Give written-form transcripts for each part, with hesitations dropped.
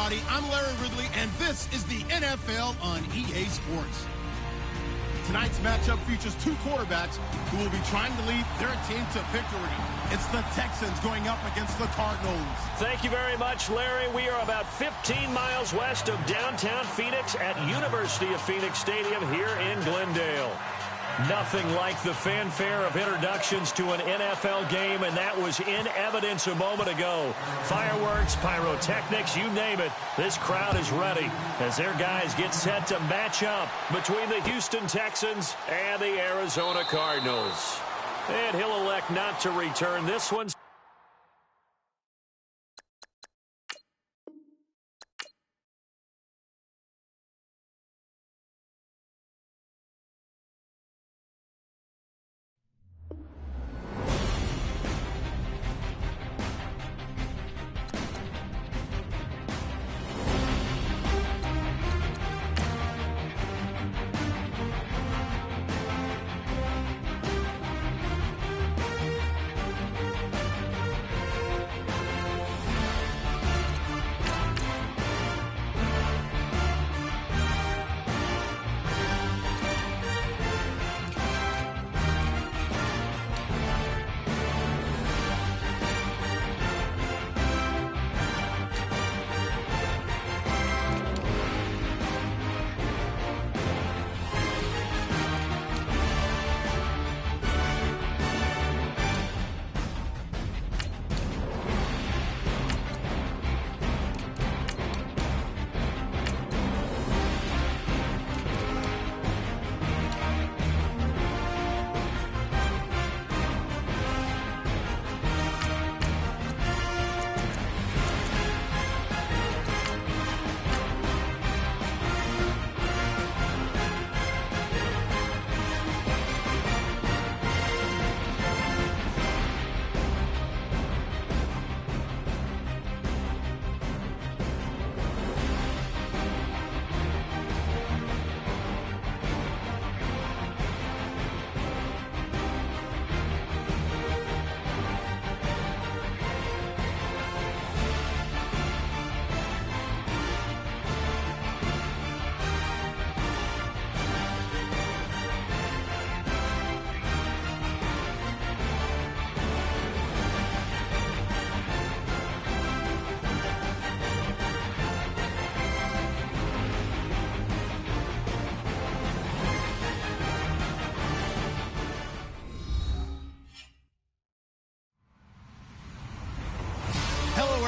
everybody. I'm Larry Ridley, and this is the NFL on EA Sports. Tonight's matchup features two quarterbacks who will be trying to lead their team to victory. It's the Texans going up against the Cardinals. Thank you very much, Larry. We are about 15 miles west of downtown Phoenix at University of Phoenix Stadium here in Glendale. Nothing like the fanfare of introductions to an NFL game, and that was in evidence a moment ago. Fireworks, pyrotechnics, you name it. This crowd is ready as their guys get set to match up between the Houston Texans and the Arizona Cardinals. And he'll elect not to return this one.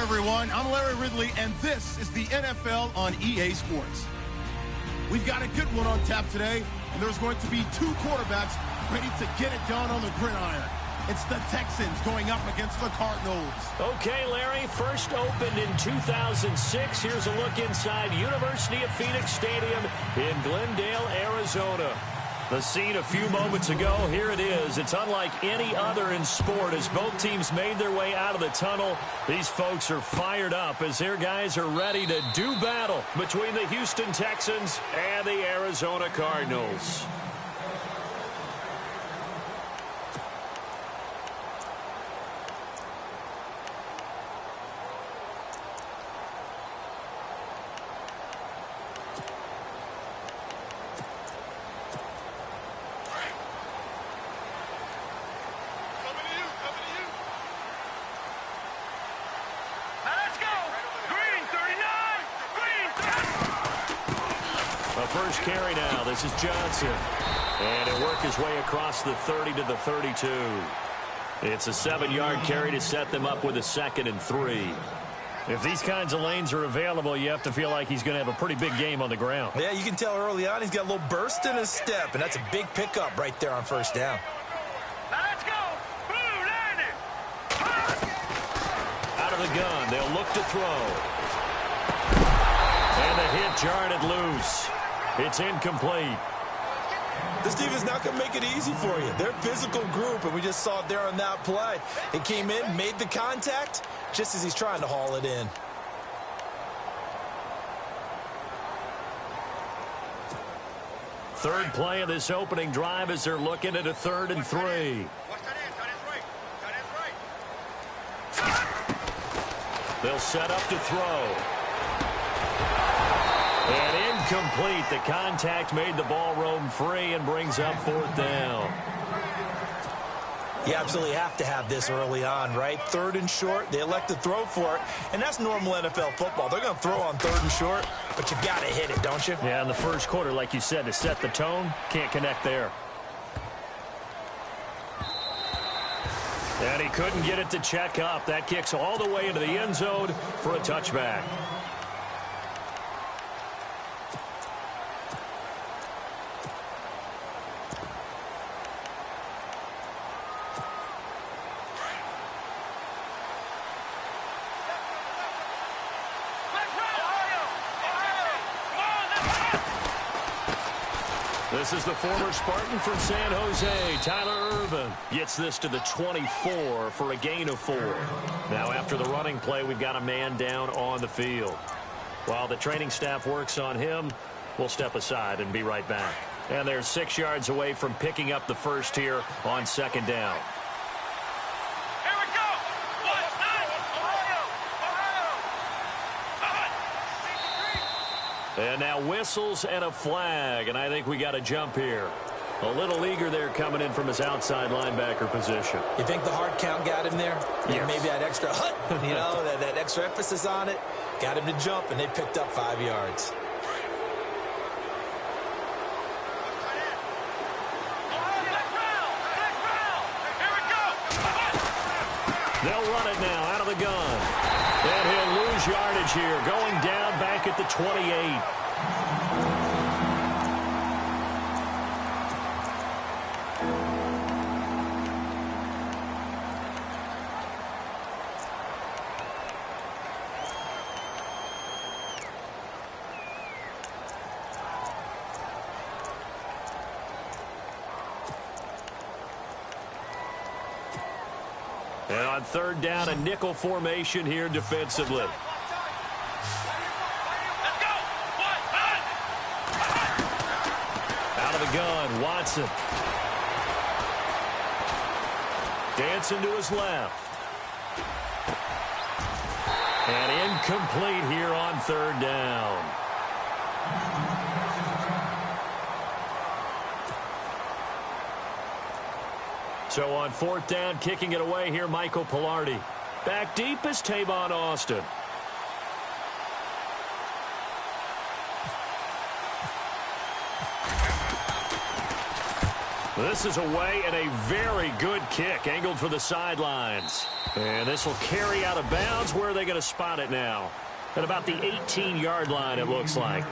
Everyone, I'm Larry Ridley, and this is the NFL on EA Sports. We've got a good one on tap today, and there's going to be two quarterbacks ready to get it done on the gridiron. It's the Texans going up against the Cardinals. Okay, Larry, first opened in 2006. Here's a look inside University of Phoenix Stadium in Glendale, Arizona. The scene a few moments ago, here it is. It's unlike any other in sport as both teams made their way out of the tunnel. These folks are fired up as their guys are ready to do battle between the Houston Texans and the Arizona Cardinals. First carry now. This is Johnson. And he'll work his way across the 30 to the 32. It's a 7-yard carry to set them up with a 2nd and 3. If these kinds of lanes are available, you have to feel like he's going to have a pretty big game on the ground. Yeah, you can tell early on he's got a little burst in his step, and that's a big pickup right there on first down. Now let's go. Blue, landing. Out of the gun, they'll look to throw. And the hit jarred it loose. It's incomplete. This defense not going to make it easy for you. They're a physical group, and we just saw it there on that play. It came in, made the contact, just as he's trying to haul it in. Third play of this opening drive as they're looking at a 3rd and 3. They'll set up to throw. And incomplete. The contact made the ball roam free and brings up 4th down. You absolutely have to have this early on, right? 3rd and short, they elect to throw for it, and that's normal NFL football. They're going to throw on 3rd and short, but you've got to hit it, don't you? Yeah, in the first quarter, like you said, to set the tone, can't connect there. And he couldn't get it to check up. That kicks all the way into the end zone for a touchback. This is the former Spartan from San Jose, Tyler Irvin. Gets this to the 24 for a gain of 4. Now after the running play, we've got a man down on the field. While the training staff works on him, we'll step aside and be right back. And they're 6 yards away from picking up the first here on 2nd down. And now whistles and a flag, and I think we got a jump here. A little eager there coming in from his outside linebacker position. You think the hard count got him there? Yes. Maybe that extra that extra emphasis on it got him to jump, and they picked up 5 yards. They'll run it now out of the gun. And he'll lose yardage here, going down back at the 28. And on 3rd down, a nickel formation here defensively. Out of the gun, Watson. Dancing to his left. And incomplete here on 3rd down. So on 4th down, kicking it away here, Michael Pilardi. Back deep is Tavon Austin. This is away and a very good kick, angled for the sidelines. And this will carry out of bounds. Where are they going to spot it now? At about the 18-yard line, it looks like.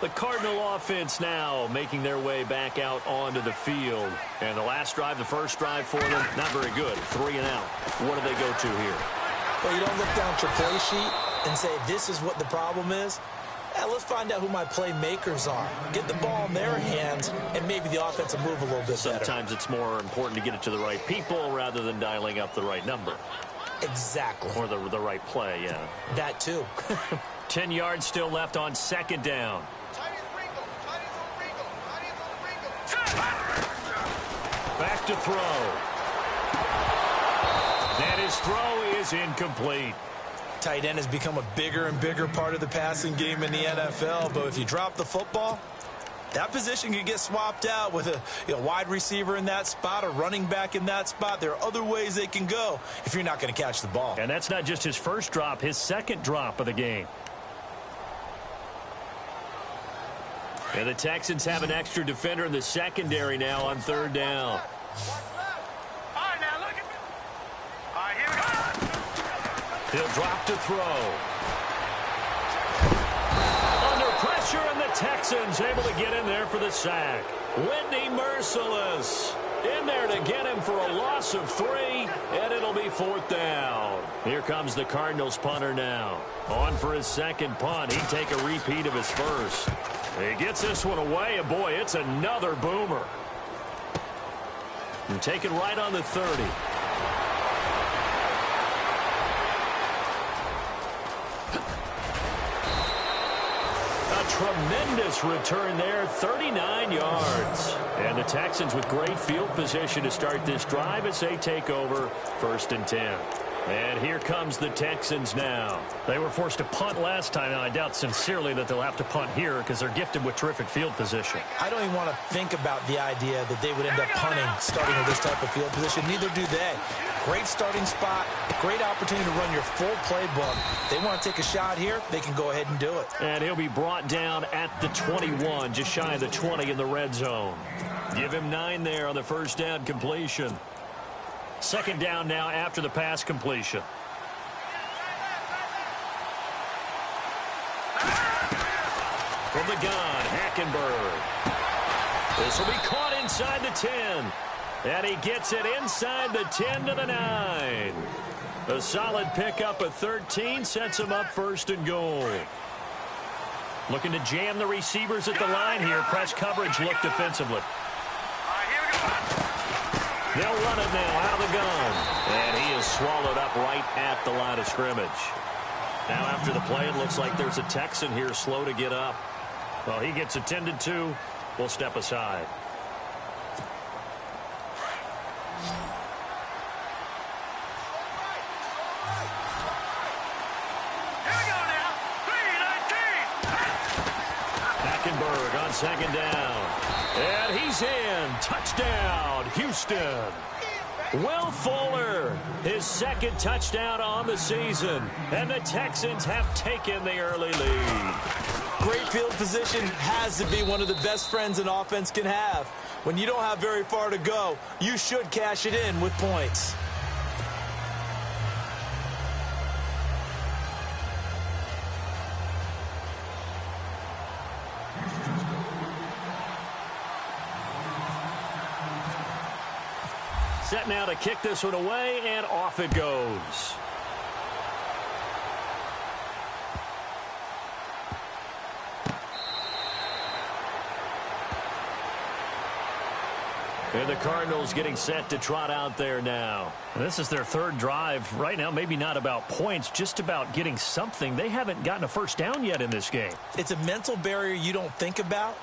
The Cardinal offense now making their way back out onto the field. And the last drive, the first drive for them, not very good. 3 and out. What do they go to here? Well, you don't look down at your play sheet and say, this is what the problem is. Let's find out who my playmakers are. Get the ball in their hands, and maybe the offense will move a little bit better. Sometimes it's more important to get it to the right people rather than dialing up the right number. Exactly. Or the right play, yeah. That too. 10 yards still left on 2nd down. Back to throw. And his throw is incomplete. Tight end has become a bigger and bigger part of the passing game in the NFL, but if you drop the football, that position can get swapped out with a wide receiver in that spot, a running back in that spot. There are other ways they can go if you're not going to catch the ball. And that's not just his first drop, his second drop of the game. And the Texans have an extra defender in the secondary now on 3rd down. He'll drop to throw. Under pressure, and the Texans able to get in there for the sack. Whitney Merciless in there to get him for a loss of 3, and it'll be 4th down. Here comes the Cardinals punter now. On for his second punt. He'd take a repeat of his first. He gets this one away, and boy, it's another boomer. And taken right on the 30. A Tremendous return there, 39 yards. And the Texans with great field position to start this drive as they take over 1st and 10. And here comes the Texans now. They were forced to punt last time, and I doubt sincerely that they'll have to punt here because they're gifted with terrific field position. I don't even want to think about the idea that they would end up punting starting with this type of field position. Neither do they. Great starting spot, great opportunity to run your full playbook. They want to take a shot here, they can go ahead and do it. And he'll be brought down at the 21, just shy of the 20 in the red zone. Give him 9 there on the first down completion. 2nd down now after the pass completion. From the gun, Hackenberg. This will be caught inside the 10. And he gets it inside the 10 to the 9. A solid pickup of 13 sets him up 1st and goal. Looking to jam the receivers at the line here. Press coverage look defensively. They'll run it now out of the gun. And he is swallowed up right at the line of scrimmage. Now after the play, it looks like there's a Texan here slow to get up. Well, he gets attended to. We'll step aside. Hackenberg on 2nd down. And he's in. Touchdown, Houston. Will Fuller, his 2nd touchdown on the season. And the Texans have taken the early lead. Great field position has to be one of the best friends an offense can have. When you don't have very far to go, you should cash it in with points. Set now to kick this one away, and off it goes. And the Cardinals getting set to trot out there now. This is their 3rd drive. Right now, maybe not about points, just about getting something. They haven't gotten a first down yet in this game. It's a mental barrier you don't think about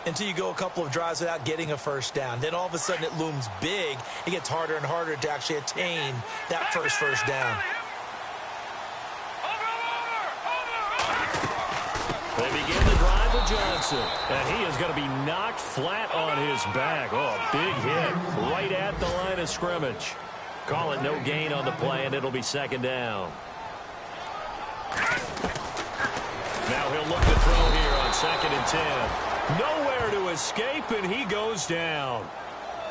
until you go a couple of drives without getting a first down. Then all of a sudden it looms big. It gets harder and harder to actually attain that first down. They begin the drive with Johnson. And he is going to be knocked flat on his back. Oh, a big hit right at the line of scrimmage. Call it no gain on the play, and it'll be 2nd down. Now he'll look to throw here on 2nd and 10. Nowhere to escape, and he goes down.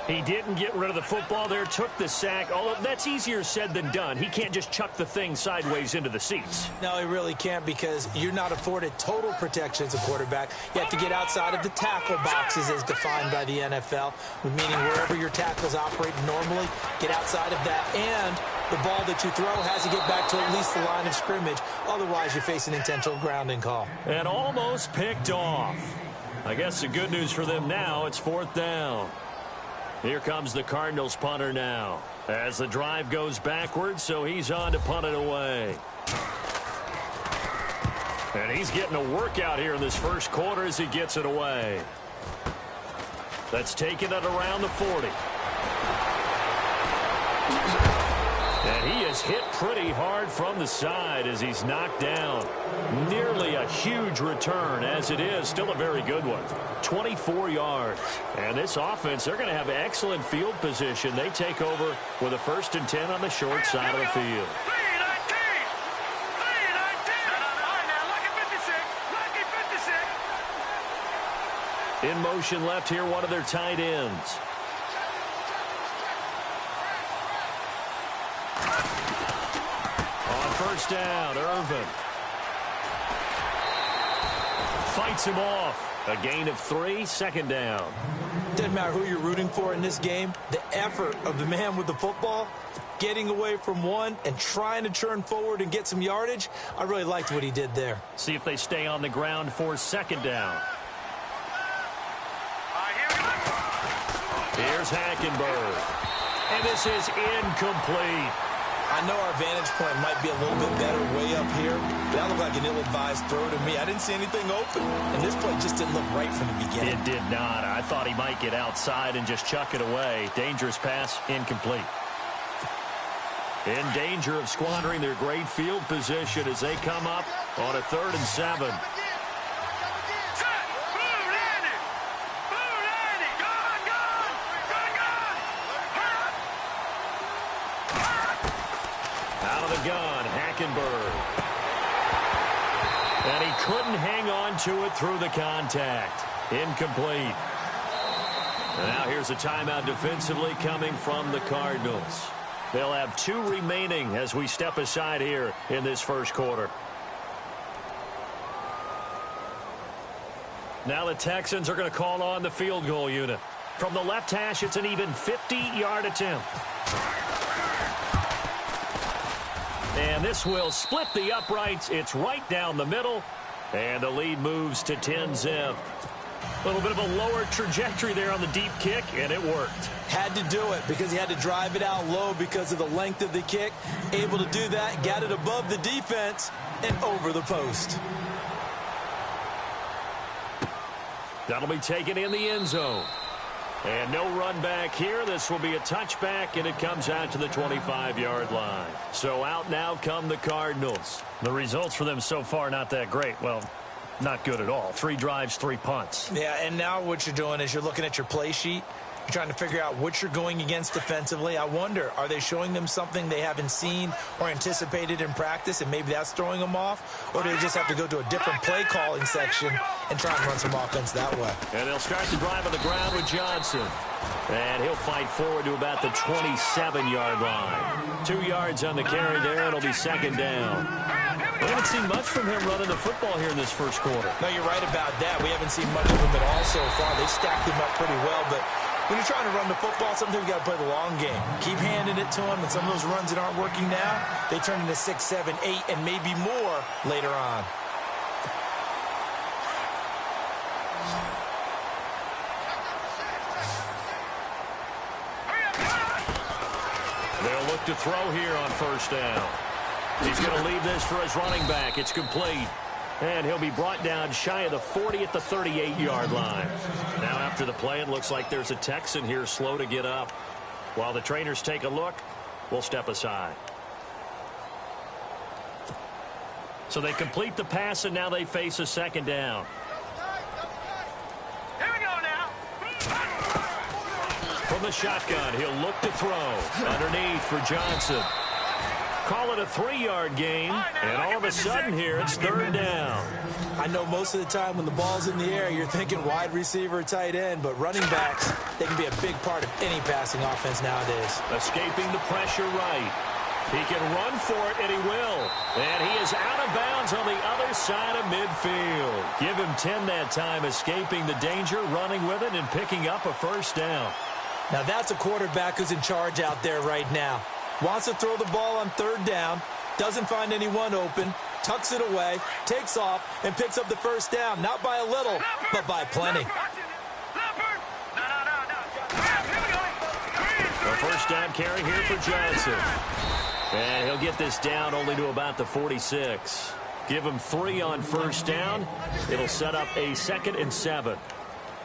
He didn't get rid of the football there, took the sack. Although that's easier said than done. He can't just chuck the thing sideways into the seats. No, he really can't, because you're not afforded total protection as a quarterback. You have to get outside of the tackle boxes as defined by the NFL, meaning wherever your tackles operate normally, get outside of that, and the ball that you throw has to get back to at least the line of scrimmage. Otherwise, you face an intentional grounding call. And almost picked off. I guess the good news for them now, it's 4th down. Here comes the Cardinals punter now. As the drive goes backwards, so he's on to punt it away. And he's getting a workout here in this 1st quarter as he gets it away. That's taking it around the 40. And he is hit pretty hard from the side as he's knocked down. Nearly a huge return as it is. Still a very good one. 24 yards. And this offense, they're going to have excellent field position. They take over with a 1st and 10 on the short side of the field. In motion left here, one of their tight ends. On 1st down, Irvin. Fights him off. A gain of 3, 2nd down. Doesn't matter who you're rooting for in this game. The effort of the man with the football, getting away from one and trying to turn forward and get some yardage, I really liked what he did there. See if they stay on the ground for 2nd down. Here's Hackenberg. And this is incomplete. I know our vantage point might be a little bit better way up here, but that looked like an ill-advised throw to me. I didn't see anything open, and this play just didn't look right from the beginning. It did not. I thought he might get outside and just chuck it away. Dangerous pass, incomplete. In danger of squandering their great field position as they come up on a 3rd and 7. Out of the gun, Hackenberg. And he couldn't hang on to it through the contact. Incomplete. And now here's a timeout defensively coming from the Cardinals. They'll have 2 remaining as we step aside here in this first quarter. Now the Texans are going to call on the field goal unit. From the left hash, it's an even 50-yard attempt. And this will split the uprights. It's right down the middle. And the lead moves to 10-zip. A little bit of a lower trajectory there on the deep kick, and it worked. Had to do it because he had to drive it out low because of the length of the kick. Able to do that, got it above the defense and over the post. That'll be taken in the end zone. And no run back here. This will be a touchback, and it comes out to the 25-yard line. So out now come the Cardinals. The results for them so far not that great. Well, not good at all. 3 drives, 3 punts. Yeah, and now what you're doing is you're looking at your play sheet. You're trying to figure out what you're going against defensively. I wonder, are they showing them something they haven't seen or anticipated in practice, and maybe that's throwing them off? Or do they just have to go to a different play calling section and try and run some offense that way? And they'll start the drive on the ground with Johnson. And he'll fight forward to about the 27-yard line. 2 yards on the carry there. It'll be 2nd down. We haven't seen much from him running the football here in this first quarter. No, you're right about that. We haven't seen much of him at all so far. They stacked him up pretty well, but when you're trying to run the football, sometimes you got to play the long game. Keep handing it to him, and some of those runs that aren't working now, they turn into 6, 7, 8, and maybe more later on. They'll look to throw here on 1st down. He's going to leave this for his running back. It's complete. And he'll be brought down shy of the 40 at the 38-yard line. Now after the play, it looks like there's a Texan here slow to get up. While the trainers take a look, we'll step aside. So they complete the pass, and now they face a 2nd down. Here we go now. From the shotgun, he'll look to throw. Underneath for Johnson. Call it a 3-yard gain, and all of a sudden here, it's 3rd down. I know most of the time when the ball's in the air, you're thinking wide receiver, tight end, but running backs, they can be a big part of any passing offense nowadays. Escaping the pressure right. He can run for it, and he will. And he is out of bounds on the other side of midfield. Give him 10 that time, escaping the danger, running with it, and picking up a 1st down. Now that's a quarterback who's in charge out there right now. Wants to throw the ball on 3rd down, doesn't find anyone open, tucks it away, takes off, and picks up the 1st down. Not by a little, but by plenty. A 1st down carry here for Johnson. And he'll get this down only to about the 46. Give him 3 on 1st down. It'll set up a 2nd and 7.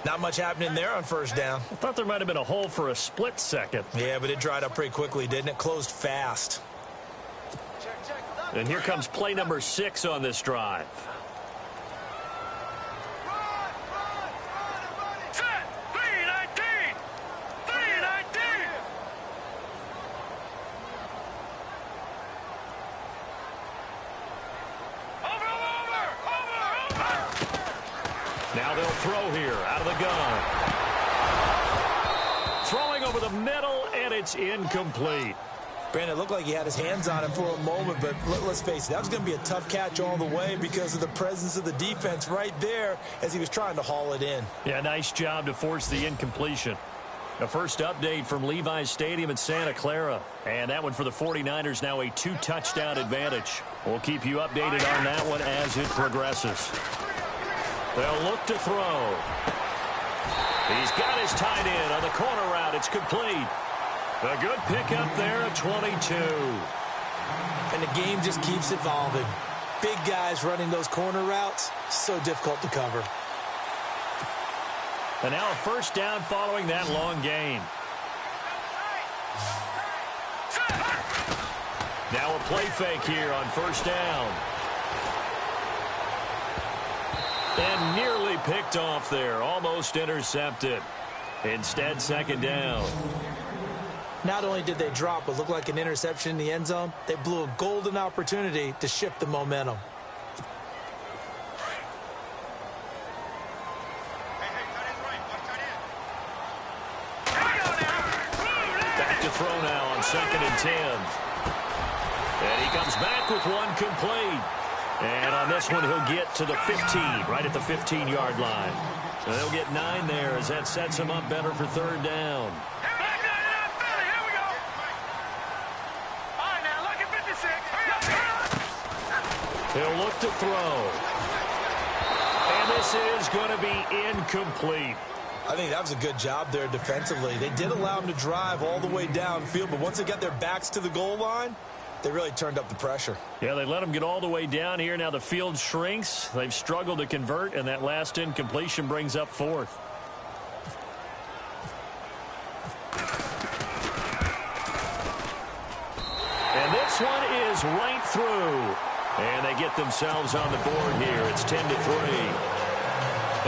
Not much happening there on 1st down. I thought there might have been a hole for a split second. Yeah, but it dried up pretty quickly, didn't it? Closed fast. And here comes play number 6 on this drive. Now they'll throw here out of the gun. Throwing over the middle, and it's incomplete. Brandon, it looked like he had his hands on him for a moment, but let's face it, that was going to be a tough catch all the way because of the presence of the defense right there as he was trying to haul it in. Yeah, nice job to force the incompletion. The first update from Levi's Stadium in Santa Clara. And that one for the 49ers, now a 2-touchdown advantage. We'll keep you updated on that one as it progresses. They'll look to throw. He's got his tight end on the corner route. It's complete. A good pickup there at 22. And the game just keeps evolving. Big guys running those corner routes, so difficult to cover. And now a first down following that long gain. Now a play fake here on first down. And nearly picked off there. Almost intercepted. Instead, second down. Not only did they drop what looked like an interception in the end zone, they blew a golden opportunity to shift the momentum. Back to throw now on 2nd and 10. And he comes back with one complete. And on this one, he'll get to the 15, right at the 15-yard line. And they'll get 9 there as that sets him up better for third down. He'll look to throw. And this is going to be incomplete. I think that was a good job there defensively. They did allow him to drive all the way downfield, but once they got their backs to the goal line, they really turned up the pressure. Yeah, they let him get all the way down here. Now the field shrinks. They've struggled to convert, and that last incompletion brings up 4th. And this one is right through. And they get themselves on the board here. It's 10-3.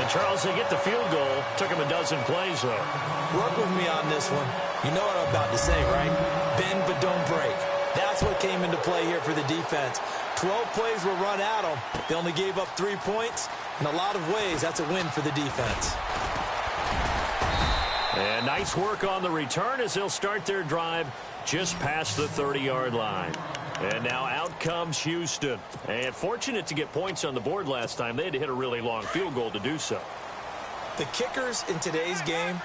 And, Charles, they get the field goal. Took them a dozen plays, though. Work with me on this one. You know what I'm about to say, right? Bend but don't break. That's what came into play here for the defense. 12 plays were run at them. They only gave up 3 points. In a lot of ways, that's a win for the defense. And nice work on the return as they'll start their drive just past the 30-yard line. And now out comes Houston. And fortunate to get points on the board last time. They had to hit a really long field goal to do so. The kickers in today's game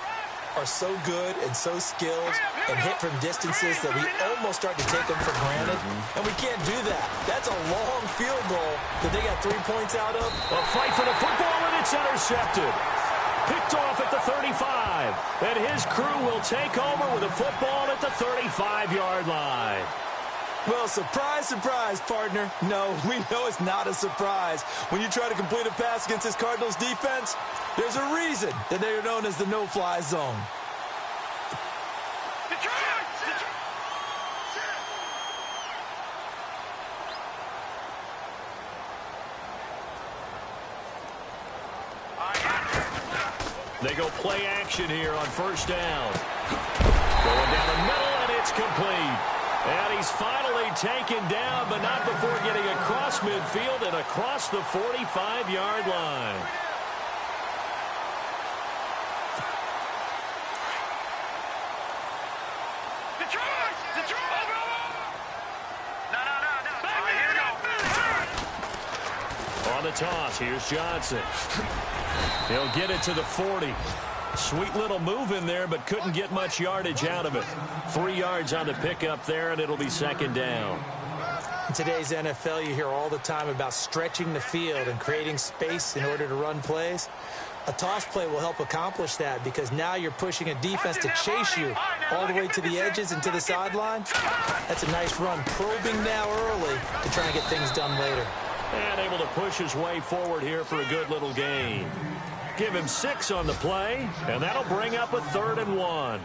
are so good and so skilled and hit from distances that we almost start to take them for granted. And we can't do that. That's a long field goal that they got 3 points out of. A fight for the football, and it's intercepted. Picked off at the 35. And his crew will take over with a football at the 35-yard line. Well, surprise, surprise, partner. No, we know it's not a surprise. When you try to complete a pass against this Cardinals defense, there's a reason that they are known as the no-fly zone. They go play action here on first down. Going down the middle, and it's complete. And he's finally taken down, but not before getting across midfield and across the 45-yard line. On the toss, here's Johnson. He'll get it to the 40. Sweet little move in there, but couldn't get much yardage out of it. 3 yards on the pickup there, and it'll be second down. In today's NFL, you hear all the time about stretching the field and creating space in order to run plays. A toss play will help accomplish that because now you're pushing a defense to chase you all the way to the edges and to the sideline. That's a nice run, probing now early to try and get things done later. And able to push his way forward here for a good little gain. Give him 6 on the play, and that'll bring up a 3rd and 1.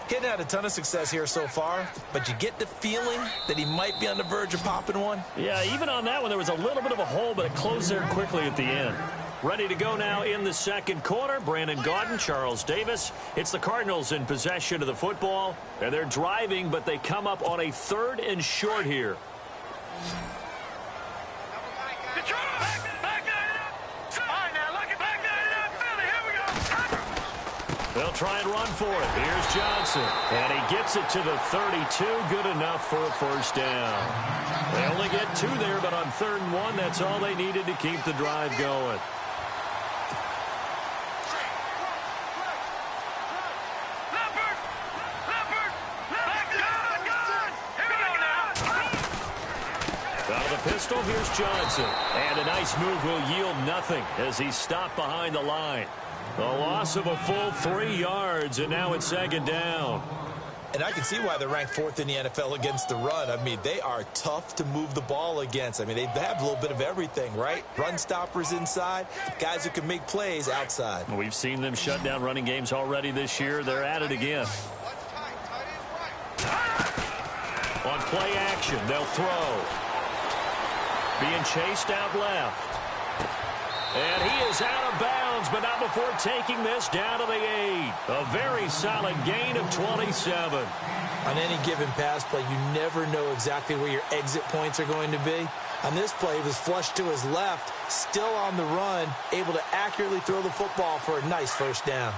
He hadn't had a ton of success here so far, but you get the feeling that he might be on the verge of popping one. Yeah, even on that one, there was a little bit of a hole, but it closed there quickly at the end. Ready to go now in the second quarter. Brandon Gaudin, Charles Davis. It's the Cardinals in possession of the football, and they're driving, but they come up on a 3rd and short here. They'll try and run for it. Here's Johnson. And he gets it to the 32. Good enough for a first down. They only get 2 there, but on 3rd and 1, that's all they needed to keep the drive going. Out of the pistol, here's Johnson. And a nice move will yield nothing as he's stopped behind the line. A loss of a full 3 yards, and now it's second down. And I can see why they're ranked 4th in the NFL against the run. I mean, they are tough to move the ball against. I mean, they have a little bit of everything, right? Run stoppers inside, guys who can make plays outside. We've seen them shut down running games already this year. They're at it again. On play action, they'll throw. Being chased out left. And he is out of bounds, but not before taking this down to the 8. A very solid gain of 27. On any given pass play, you never know exactly where your exit points are going to be. On this play, he was flushed to his left, still on the run, able to accurately throw the football for a nice first down.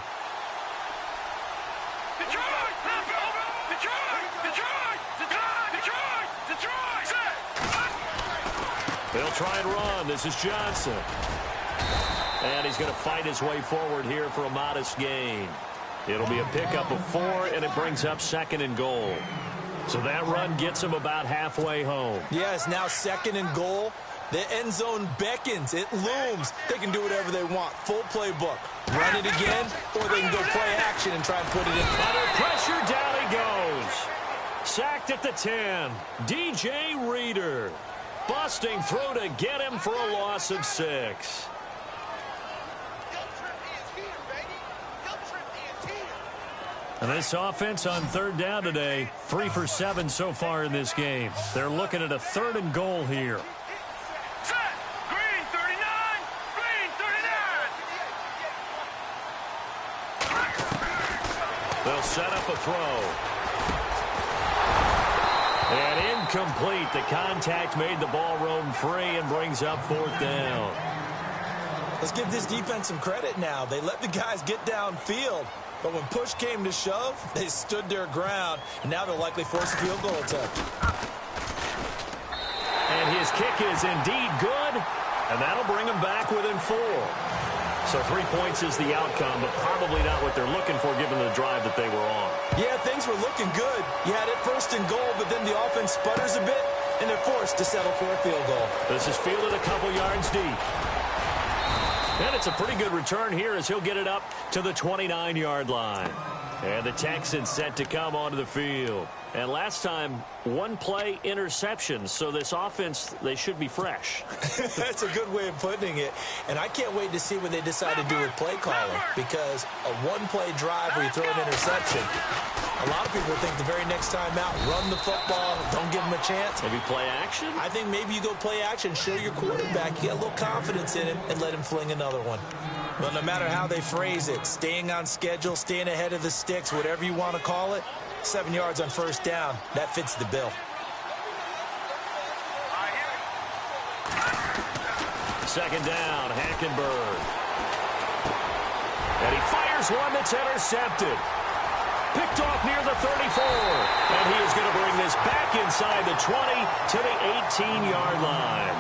Detroit! They'll try and run. This is Johnson. And he's going to fight his way forward here for a modest gain. It'll be a pickup of 4, and it brings up 2nd and goal. So that run gets him about halfway home. Yeah, it's now 2nd and goal. The end zone beckons. It looms. They can do whatever they want. Full playbook. Run it again, or they can go play action and try and put it in. Under pressure, down he goes. Sacked at the 10. DJ Reader. Busting through to get him for a loss of 6. And this offense on 3rd down today, 3 for 7 so far in this game. They're looking at a 3rd and goal here. Set. Green 39. Green 39. They'll set up a throw. And incomplete. The contact made the ball roam free and brings up 4th down. Let's give this defense some credit now. They let the guys get downfield. But when push came to shove, they stood their ground, and now they'll likely force a field goal attempt. And his kick is indeed good, and that'll bring him back within 4. So 3 points is the outcome, but probably not what they're looking for given the drive that they were on. Yeah, things were looking good. You had it 1st and goal, but then the offense sputters a bit, and they're forced to settle for a field goal. This is fielded a couple yards deep. And it's a pretty good return here as he'll get it up to the 29-yard line. And the Texans set to come onto the field. And last time, 1 play interception. So this offense, they should be fresh. That's a good way of putting it. And I can't wait to see what they decide to do with play calling. Because a 1-play drive where you throw an interception, a lot of people think the very next time out, run the football, don't give them a chance. Maybe play action? I think maybe you go play action, show your quarterback, you get a little confidence in him, and let him fling another one. Well, no matter how they phrase it, staying on schedule, staying ahead of the sticks, whatever you want to call it, 7 yards on 1st down, that fits the bill. 2nd down, Hackenberg. And he fires one that's intercepted. Picked off near the 34. And he is going to bring this back inside the 20 to the 18-yard line.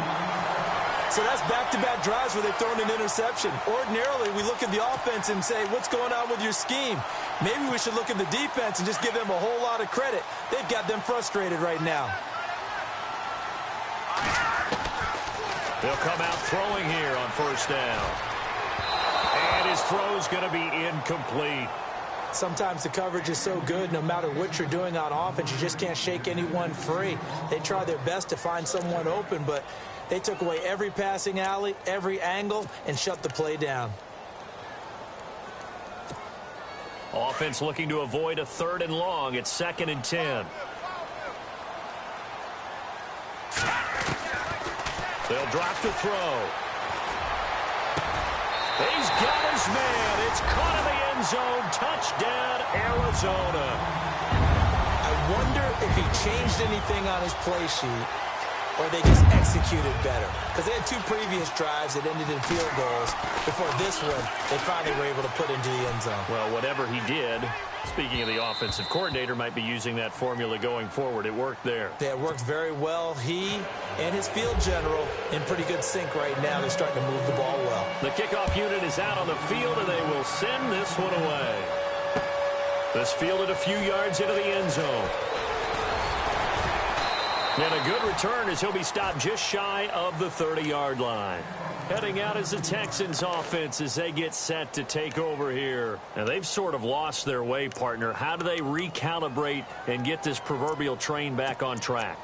So that's back-to-back drives where they've thrown an interception. Ordinarily, we look at the offense and say, what's going on with your scheme? Maybe we should look at the defense and just give them a whole lot of credit. They've got them frustrated right now. They'll come out throwing here on 1st down. And his throw's going to be incomplete. Sometimes the coverage is so good, no matter what you're doing on offense, you just can't shake anyone free. They try their best to find someone open, but they took away every passing alley, every angle, and shut the play down. Offense looking to avoid a 3rd and long. It's 2nd and 10. They'll drop to throw. He's got his man. It's caught in the end zone. Touchdown, Arizona. I wonder if he changed anything on his play sheet, or they just executed better. Because they had 2 previous drives that ended in field goals. Before this one, they finally were able to put into the end zone. Well, whatever he did, speaking of the offensive coordinator, might be using that formula going forward. It worked there. Yeah, it worked very well. He and his field general in pretty good sync right now. They're starting to move the ball well. The kickoff unit is out on the field, and they will send this one away. This fielded a few yards into the end zone. And a good return as he'll be stopped just shy of the 30-yard line. Heading out as the Texans offense as they get set to take over here. Now, they've sort of lost their way, partner. How do they recalibrate and get this proverbial train back on track?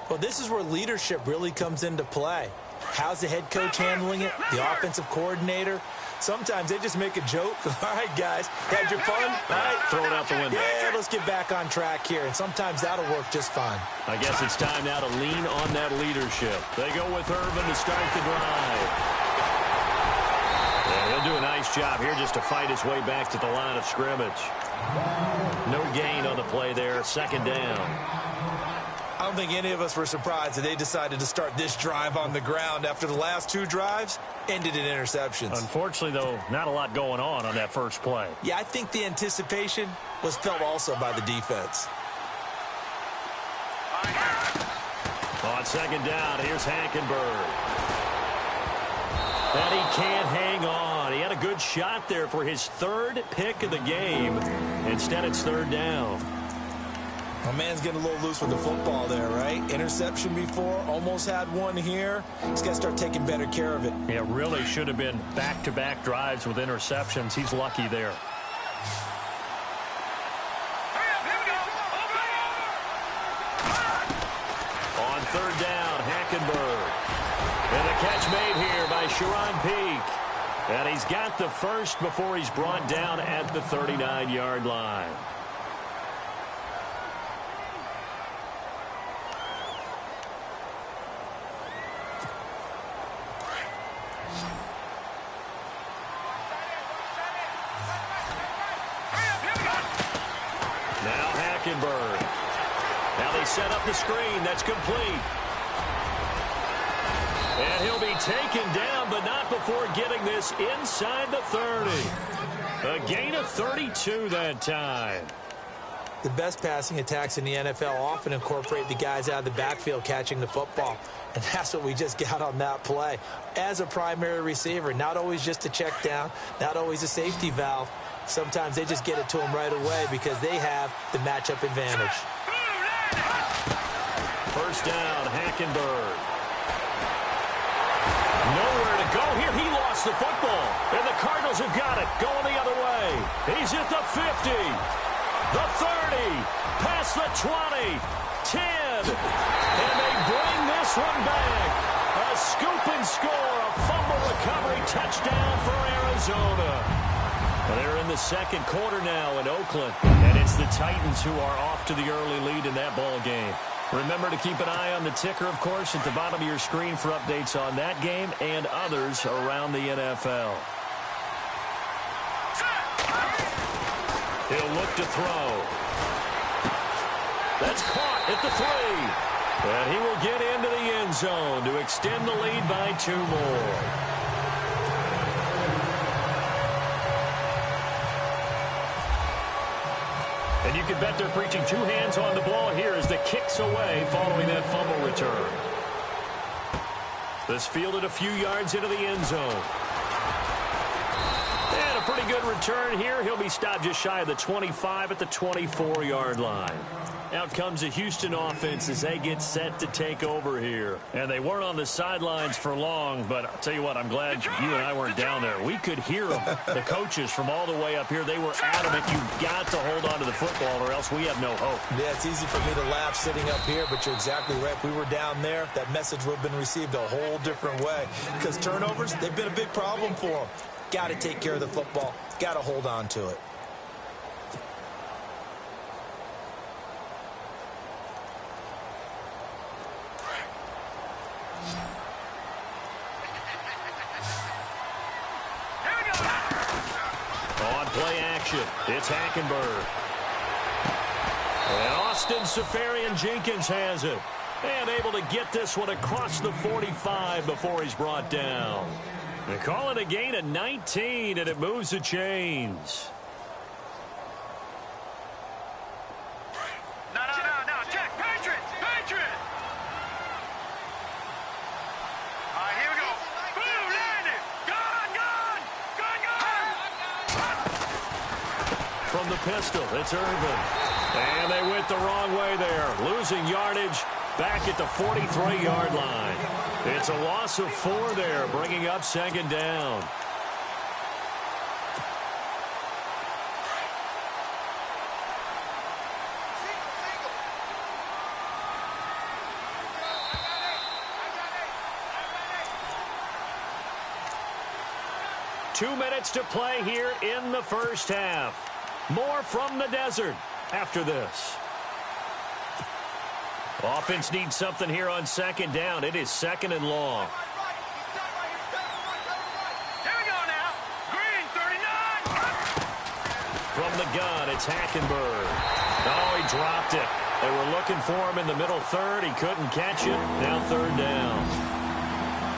Well, this is where leadership really comes into play. How's the head coach handling it? The offensive coordinator? Sometimes they just make a joke. All right, guys, had your fun? All right, throw it out the window. Yeah, let's get back on track here. And sometimes that'll work just fine. I guess it's time now to lean on that leadership. They go with Irvin to start the drive. Yeah, he'll do a nice job here just to fight his way back to the line of scrimmage. No gain on the play there. Second down. I don't think any of us were surprised that they decided to start this drive on the ground after the last two drives ended in interceptions. Unfortunately, though, not a lot going on that first play. Yeah, I think the anticipation was felt also by the defense. On second down, here's Hackenberg. And he can't hang on. He had a good shot there for his third pick of the game. Instead, it's third down. My man's getting a little loose with the football there, right? Interception before, almost had one here. He's got to start taking better care of it. Yeah, really should have been back-to-back drives with interceptions. He's lucky there. On third down, Hackenberg. And the catch made here by Sharon Peak. And he's got the first before he's brought down at the 39-yard line. Now they set up the screen. That's complete. And he'll be taken down, but not before getting this inside the 30. A gain of 32 that time. The best passing attacks in the NFL often incorporate the guys out of the backfield catching the football. And that's what we just got on that play. As a primary receiver, not always just a check down, not always a safety valve. Sometimes they just get it to them right away because they have the matchup advantage. First down, Hackenberg. Nowhere to go here. He lost the football. And the Cardinals have got it. Going the other way. He's at the 50. The 30. Past the 20. 10. And they bring this one back. A scoop and score. A fumble recovery touchdown for Arizona. They're in the second quarter now in Oakland, and it's the Titans who are off to the early lead in that ball game. Remember to keep an eye on the ticker, of course, at the bottom of your screen for updates on that game and others around the NFL. He'll look to throw. That's caught at the 3. And he will get into the end zone to extend the lead by 2 more. And you can bet they're preaching 2 hands on the ball here as the kick's away following that fumble return. This fielded a few yards into the end zone. And a pretty good return here. He'll be stopped just shy of the 25 at the 24-yard line. Out comes the Houston offense as they get set to take over here. And they weren't on the sidelines for long, but I'll tell you what, I'm glad you and I weren't down there. We could hear them, the coaches from all the way up here. They were adamant, you've got to hold on to the football or else we have no hope. Yeah, it's easy for me to laugh sitting up here, but you're exactly right. If we were down there, that message would have been received a whole different way. Because turnovers, they've been a big problem for them. Got to take care of the football. Got to hold on to it. Play action. It's Hackenberg. And Austin Seferian-Jenkins has it. And able to get this one across the 45 before he's brought down. They call it a gain of 19, and it moves the chains. No. Check. Patriots. All right, here we go. Boom, landed. Gone. From the pistol, it's Irvin. And they went the wrong way there. Losing yardage back at the 43-yard line. It's a loss of 4 there, bringing up second down. Two minutes to play here in the first half. More from the desert after this. Offense needs something here on second down. It is second and long. Here we go now. Green, 39. From the gun, it's Hackenberg. Oh, he dropped it. They were looking for him in the middle third. He couldn't catch it. Now third down.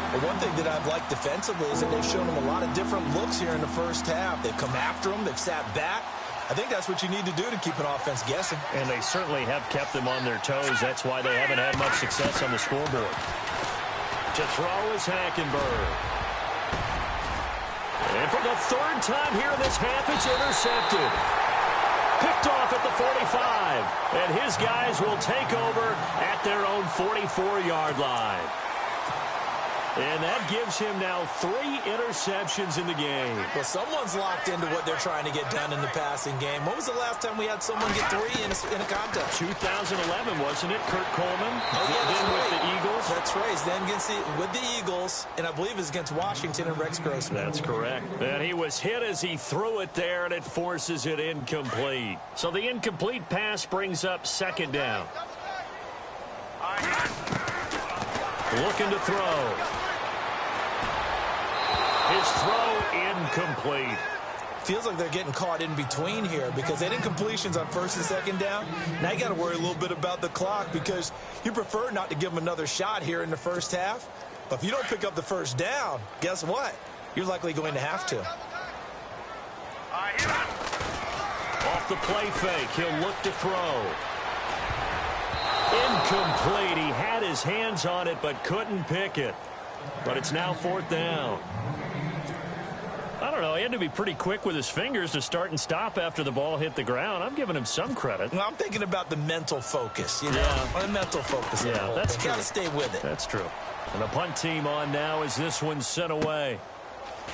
Well, one thing that I've liked defensively is that they've shown them a lot of different looks here in the first half. They've come after them. They've sat back. I think that's what you need to do to keep an offense guessing. And they certainly have kept them on their toes. That's why they haven't had much success on the scoreboard. To throw is Hackenberg. And for the third time here in this half, it's intercepted. Picked off at the 45. And his guys will take over at their own 44-yard line. And that gives him now 3 interceptions in the game. Well, someone's locked into what they're trying to get done in the passing game. When was the last time we had someone get 3 in a contest? 2011, wasn't it? Kurt Coleman. Oh, yeah, that's then right. with the Eagles. That's right. Then with the Eagles, and I believe it was against Washington and Rex Grossman. That's correct. And he was hit as he threw it there, and it forces it incomplete. So the incomplete pass brings up second down. Looking to throw. His throw incomplete. Feels like they're getting caught in between here because they did completions on first and second down. Now you got to worry a little bit about the clock because you prefer not to give them another shot here in the first half. But if you don't pick up the first down, guess what? You're likely going to have to. Off the play fake, he'll look to throw. Incomplete. He had his hands on it but couldn't pick it. But it's now fourth down. I don't know. He had to be pretty quick with his fingers to start and stop after the ball hit the ground. I'm giving him some credit. Well, I'm thinking about the mental focus, you know? Yeah. The mental focus. Yeah, that's true. true. Got to stay with it. That's true. And the punt team on now as this one's sent away.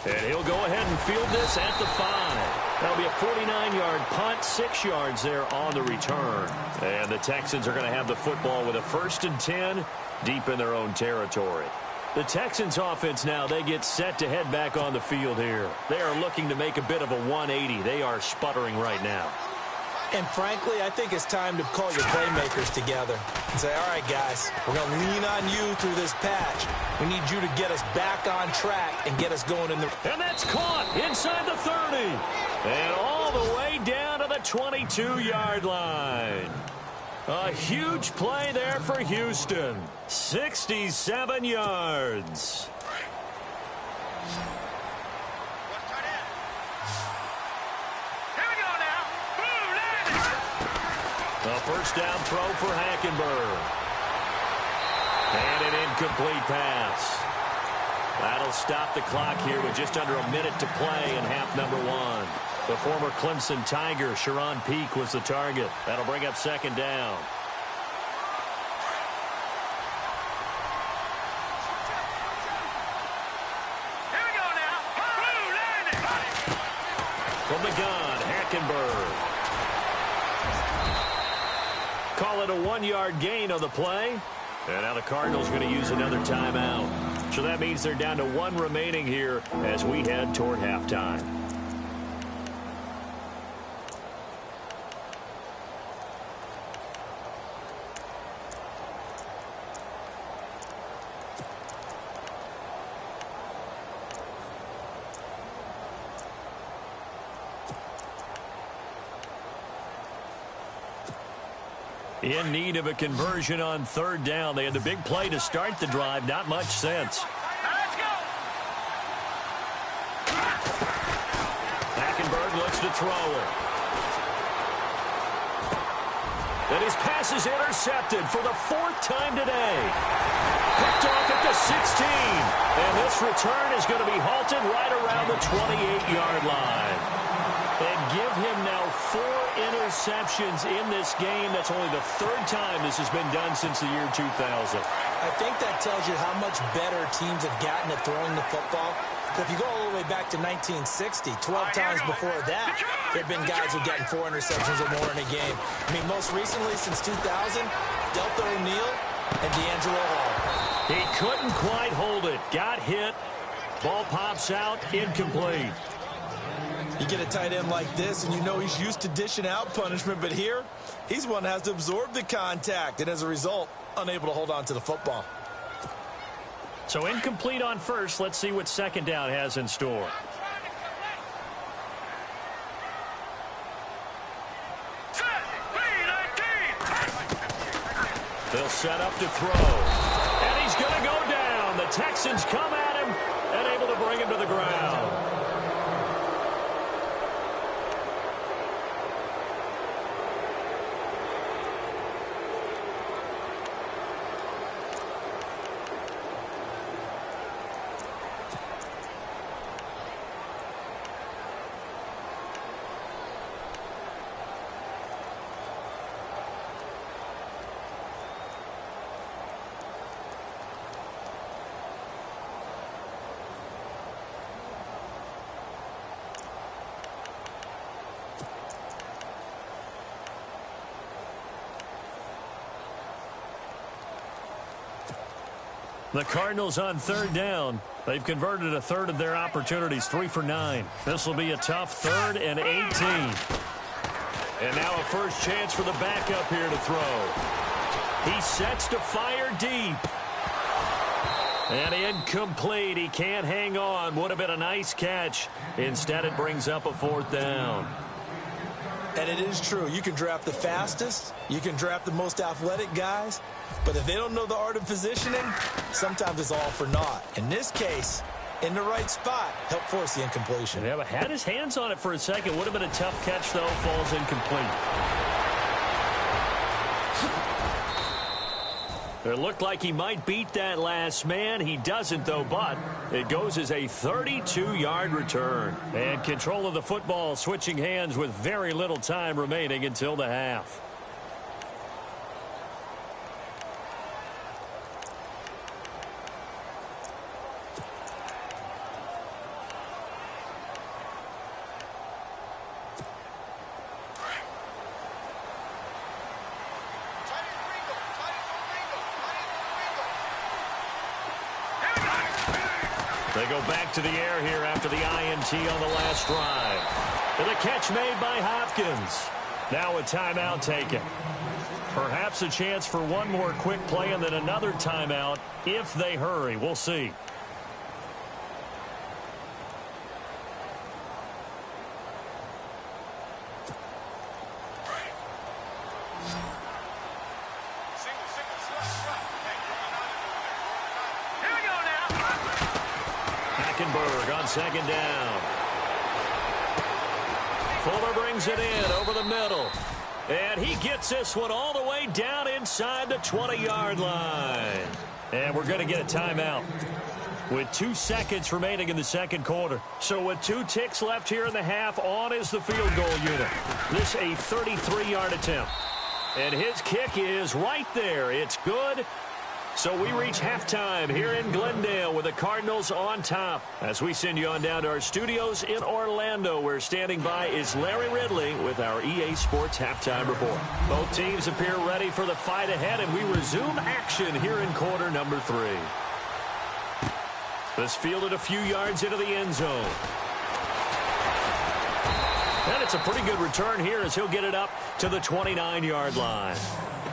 And he'll go ahead and field this at the 5. That'll be a 49-yard punt, 6 yards there on the return. And the Texans are going to have the football with a 1st and 10 deep in their own territory. The Texans offense now, they get set to head back on the field here. They are looking to make a bit of a 180. They are sputtering right now. And frankly, I think it's time to call your playmakers together and say, all right, guys, we're going to lean on you through this patch. We need you to get us back on track and get us going in the... And that's caught inside the 30. And all the way down to the 22-yard line. A huge play there for Houston. 67 yards. A first down throw for Hackenberg. And an incomplete pass. That'll stop the clock here with just under a minute to play in half number 1. The former Clemson Tiger, Sharon Peake, was the target. That'll bring up second down. Here we go now. Blue landing. From the gun, Hackenberg. Call it a 1-yard gain on the play. And now the Cardinals are going to use another timeout. So that means they're down to 1 remaining here as we head toward halftime. In need of a conversion on third down. They had the big play to start the drive. Not much sense. Let's go. Hackenberg looks to throw it. And his pass is intercepted for the 4th time today. Picked off at the 16. And this return is going to be halted right around the 28-yard line. And give him now 4 interceptions in this game. That's only the 3rd time this has been done since the year 2000. I think that tells you how much better teams have gotten at throwing the football. If you go all the way back to 1960, 12 times before that, there have been guys who've gotten 4 interceptions or more in a game. I mean, most recently, since 2000, Delta O'Neal and D'Angelo Hall. He couldn't quite hold it. Got hit. Ball pops out. Incomplete. You get a tight end like this, and you know he's used to dishing out punishment, but here, he's one that has to absorb the contact, and as a result, unable to hold on to the football. So incomplete on first. Let's see what second down has in store. They'll set up to throw. And he's going to go down. The Texans come at him and able to bring him to the ground. The Cardinals on 3rd down. They've converted a 1/3 of their opportunities, 3 for 9. This will be a tough 3rd and 18. And now a first chance for the backup here to throw. He sets to fire deep. And incomplete. He can't hang on. Would have been a nice catch. Instead, it brings up a 4th down. And it is true. You can draft the fastest. You can draft the most athletic guys. But if they don't know the art of positioning, sometimes it's all for naught. In this case, in the right spot, helped force the incompletion. Yeah, but had his hands on it for a second. Would have been a tough catch, though. Falls incomplete. It looked like he might beat that last man. He doesn't, though, but it goes as a 32-yard return. And control of the football switching hands with very little time remaining until the half. They go back to the air here after the INT on the last drive. And the catch made by Hopkins. Now a timeout taken. Perhaps a chance for one more quick play and then another timeout if they hurry. We'll see. On 2nd down. Fuller brings it in over the middle. And he gets this one all the way down inside the 20-yard line. And we're going to get a timeout with 2 seconds remaining in the 2nd quarter. So with 2 ticks left here in the half, on is the field goal unit. This a 33-yard attempt. And his kick is right there. It's good. So we reach halftime here in Glendale with the Cardinals on top. As we send you on down to our studios in Orlando, where standing by is Larry Ridley with our EA Sports Halftime Report. Both teams appear ready for the fight ahead, and we resume action here in quarter number 3. This fielded a few yards into the end zone. And it's a pretty good return here as he'll get it up to the 29-yard line.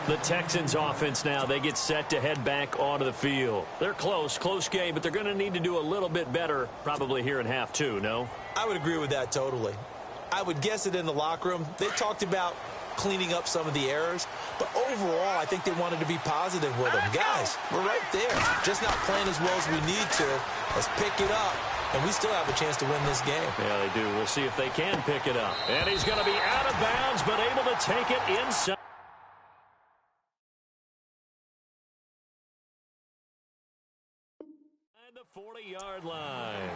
The Texans offense now, they get set to head back onto the field. They're close game, but they're going to need to do a little bit better probably here in half 2, no? I would agree with that totally. I would guess it in the locker room. They talked about cleaning up some of the errors, but overall, I think they wanted to be positive with them. Guys, we're right there. Just not playing as well as we need to. Let's pick it up, and we still have a chance to win this game. Yeah, they do. We'll see if they can pick it up. And he's going to be out of bounds, but able to take it inside. The 40-yard line.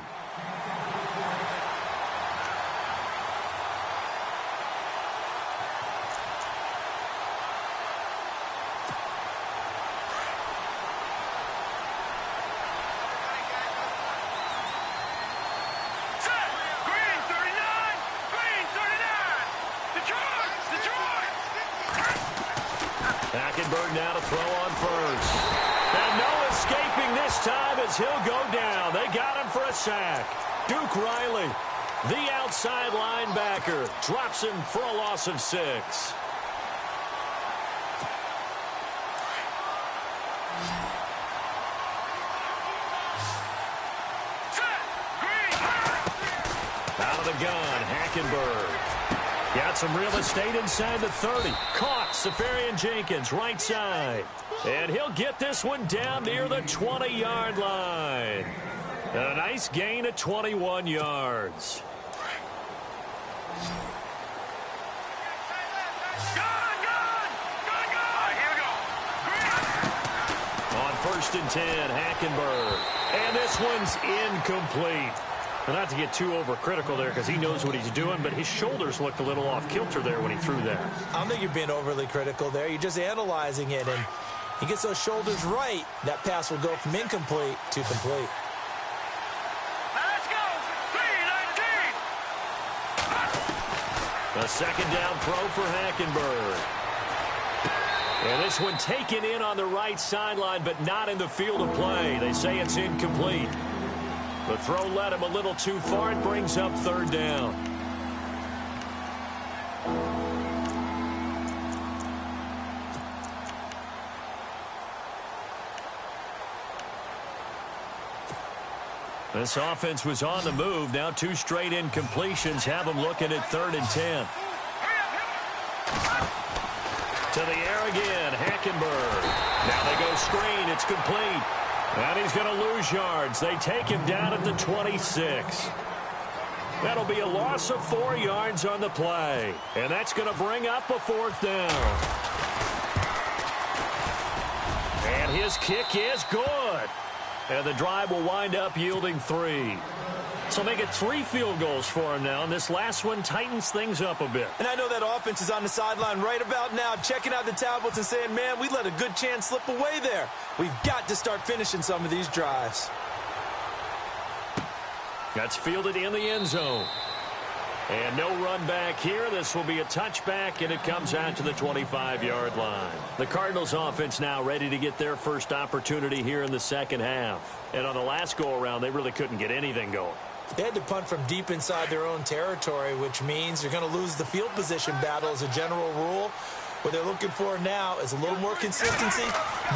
Hackenberg now to throw on first. And no escaping this time as he'll go down. They got him for a sack. Duke Riley, the outside linebacker, drops him for a loss of 6. Out of the gun, Hackenberg. Got some real estate inside the 30. Caught Safarian Jenkins, right side. And he'll get this one down near the 20-yard line. A nice gain of 21 yards. On 1st and 10, Hackenberg. And this one's incomplete. Not to get too overcritical there because he knows what he's doing, but his shoulders looked a little off kilter there when he threw that. I don't think you're being overly critical there. You're just analyzing it, and he gets those shoulders right. That pass will go from incomplete to complete. Let's go! 3-19! A second down throw for Hackenberg. And this one taken in on the right sideline, but not in the field of play. They say it's incomplete. The throw led him a little too far. It brings up 3rd down. This offense was on the move. Now 2 straight incompletions have them looking at 3rd and 10. To the air again, Hackenberg. Now they go screen. It's complete. And he's going to lose yards. They take him down at the 26. That'll be a loss of 4 yards on the play. And that's going to bring up a 4th down. And his kick is good. And the drive will wind up yielding 3. So make it 3 field goals for him now. And this last one tightens things up a bit. And I know that offense is on the sideline right about now, checking out the tablets and saying, man, we let a good chance slip away there. We've got to start finishing some of these drives. That's fielded in the end zone. And no run back here. This will be a touchback, and it comes out to the 25-yard line. The Cardinals offense now ready to get their first opportunity here in the second half. And on the last go-around, they really couldn't get anything going. They had to punt from deep inside their own territory, which means you're going to lose the field position battle as a general rule. What they're looking for now is a little more consistency,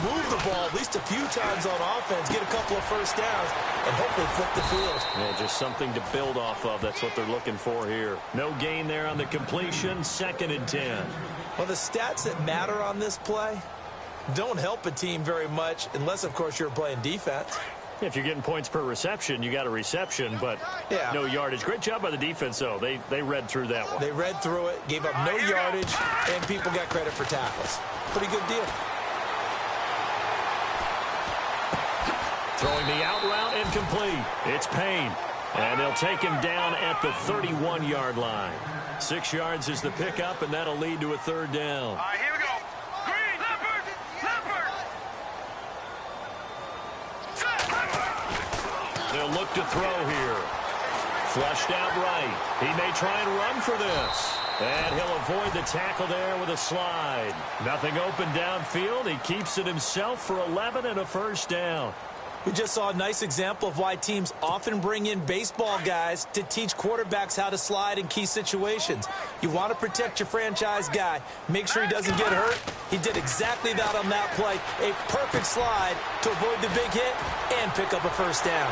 move the ball at least a few times on offense, get a couple of first downs, and hopefully flip the field. Yeah, just something to build off of. That's what they're looking for here. No gain there on the completion, 2nd and 10. Well, the stats that matter on this play don't help a team very much unless, of course, you're playing defense. If you're getting points per reception, you got a reception, but no yardage. Great job by the defense, though. They read through that one. They read through it, gave up no yardage, and people got credit for tackles. Pretty good deal. Throwing the out route incomplete. It's Payne. And they'll take him down at the 31-yard line. 6 yards is the pickup, and that'll lead to a 3rd down. Here we go. Green, Leopard, Leopard. They'll look to throw here. Flushed out right. He may try and run for this. And he'll avoid the tackle there with a slide. Nothing open downfield. He keeps it himself for 11 and a 1st down. We just saw a nice example of why teams often bring in baseball guys to teach quarterbacks how to slide in key situations. You want to protect your franchise guy. Make sure he doesn't get hurt. He did exactly that on that play. A perfect slide to avoid the big hit and pick up a 1st down.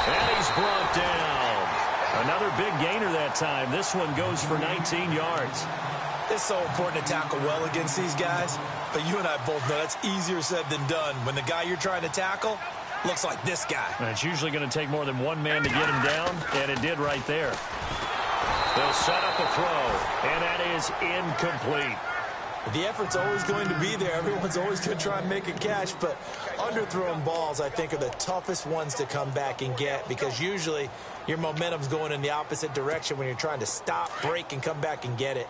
And he's brought down. Another big gainer that time. This one goes for 19 yards. It's so important to tackle well against these guys. But you and I both know that's easier said than done. When the guy you're trying to tackle looks like this guy. And it's usually going to take more than one man to get him down, and it did right there. They'll set up a throw, and that is incomplete. The effort's always going to be there. Everyone's always going to try and make a catch, but underthrown balls, I think, are the toughest ones to come back and get because usually your momentum's going in the opposite direction when you're trying to stop, break, and come back and get it.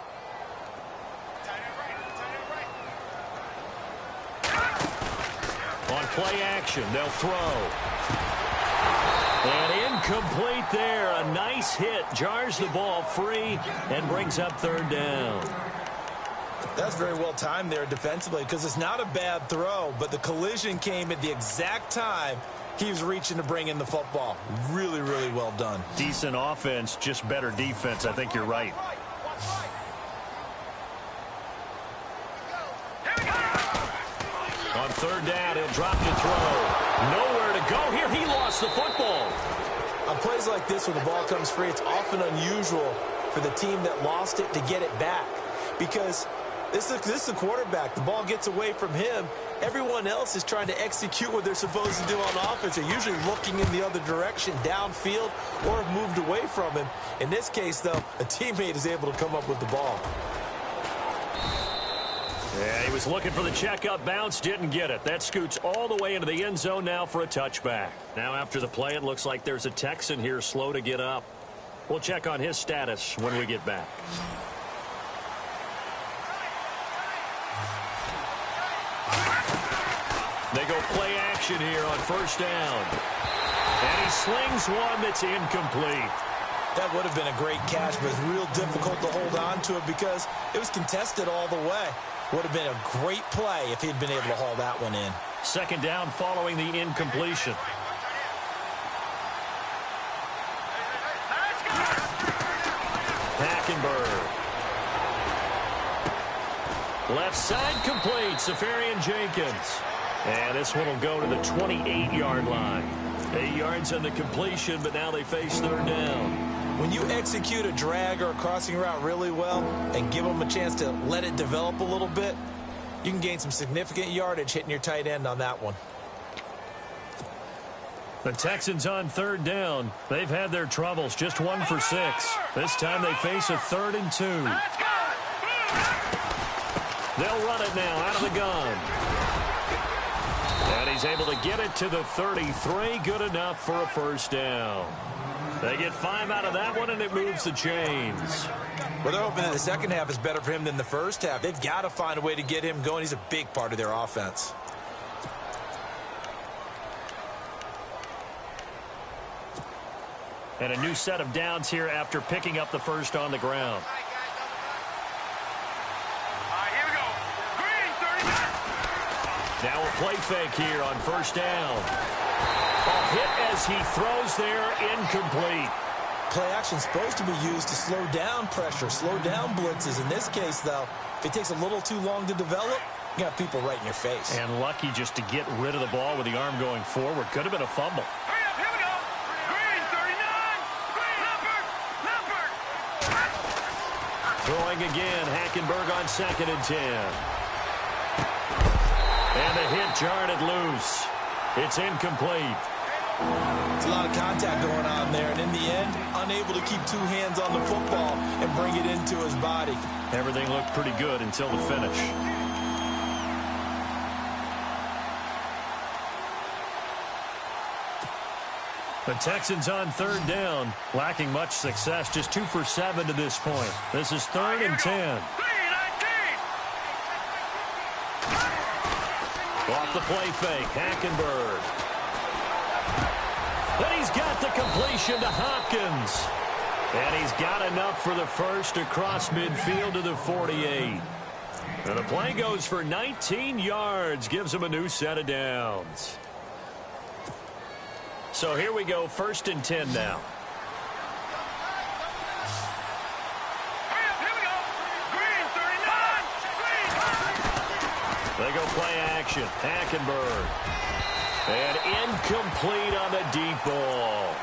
On play action, they'll throw. And incomplete there. A nice hit. Jars the ball free and brings up 3rd down. That's very well timed there defensively because it's not a bad throw, but the collision came at the exact time he was reaching to bring in the football. Really, really well done. Decent offense, just better defense. I think you're right. On third down, he'll drop to throw. Nowhere to go here. He lost the football. On plays like this, when the ball comes free, it's often unusual for the team that lost it to get it back because this is the quarterback. The ball gets away from him. Everyone else is trying to execute what they're supposed to do on offense. They're usually looking in the other direction, downfield, or have moved away from him. In this case, though, a teammate is able to come up with the ball. Yeah, he was looking for the checkup bounce, didn't get it. That scoots all the way into the end zone now for a touchback. Now after the play, it looks like there's a Texan here slow to get up. We'll check on his status when we get back. They go play action here on first down. And he slings one that's incomplete. That would have been a great catch, but it's real difficult to hold on to it because it was contested all the way. Would have been a great play if he'd been able to haul that one in. Second down following the incompletion. Hackenberg. Left side complete. Safarian Jenkins. And this one will go to the 28-yard line. 8 yards on the completion, but now they face third down. When you execute a drag or a crossing route really well and give them a chance to let it develop a little bit, you can gain some significant yardage hitting your tight end on that one. The Texans on third down. They've had their troubles, just 1 for 6. This time they face a 3rd and 2. They'll run it now out of the gun. And he's able to get it to the 33. Good enough for a first down. They get 5 out of that one, and it moves the chains. Well, they're hoping that the second half is better for him than the first half. They've got to find a way to get him going. He's a big part of their offense. And a new set of downs here after picking up the first on the ground. Here we go. Green, 39. Now a play fake here on first down. A hit as he throws there, incomplete. Play action is supposed to be used to slow down pressure, slow down blitzes. In this case, though, if it takes a little too long to develop, you got people right in your face. And lucky just to get rid of the ball with the arm going forward. Could have been a fumble. Hurry up, here we go. Green, 39. Green, Leopard. Throwing again, Hackenberg on 2nd and 10. And the hit jarred it loose. It's incomplete. It's a lot of contact going on there, and in the end, unable to keep 2 hands on the football and bring it into his body. Everything looked pretty good until the finish. The Texans on third down, lacking much success, just 2 for 7 to this point. This is 3rd and 10. Off the play fake, Hackenberg. Then he's got the completion to Hopkins. And he's got enough for the first across midfield to the 48. And the play goes for 19 yards, gives him a new set of downs. So here we go, 1st and 10 now. They go play action. Hackenberg. And incomplete on the deep ball.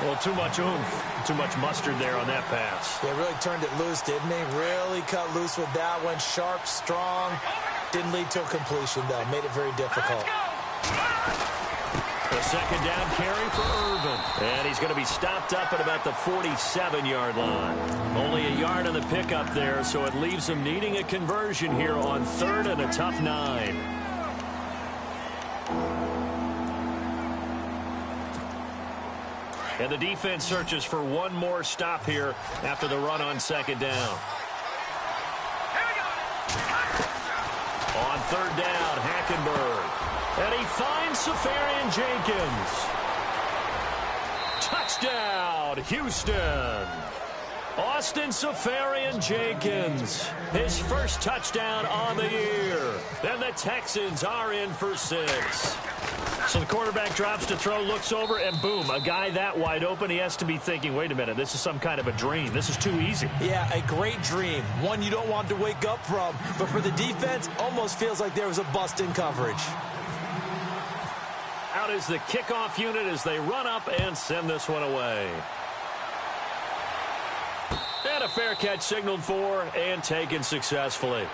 Well, too much oomph, too much mustard there on that pass. Yeah, really turned it loose, didn't he? Really cut loose with that one. Sharp, strong. Didn't lead to a completion, though. Made it very difficult. A 2nd down carry for Irvin. And he's going to be stopped up at about the 47-yard line. Only a yard on the pickup there, so it leaves him needing a conversion here on 3rd and a tough 9. And the defense searches for one more stop here after the run on 2nd down. On 3rd down, Hackenberg. And he finds Safarian Jenkins. Touchdown, Houston. Austin Safarian-Jenkins, his first touchdown on the year. And the Texans are in for 6. So the quarterback drops to throw, looks over, and boom, a guy that wide open, he has to be thinking, wait a minute, this is some kind of a dream. This is too easy. Yeah, a great dream. One you don't want to wake up from. But for the defense, almost feels like there was a bust in coverage. Out is the kickoff unit as they run up and send this one away. And a fair catch signaled for and taken successfully.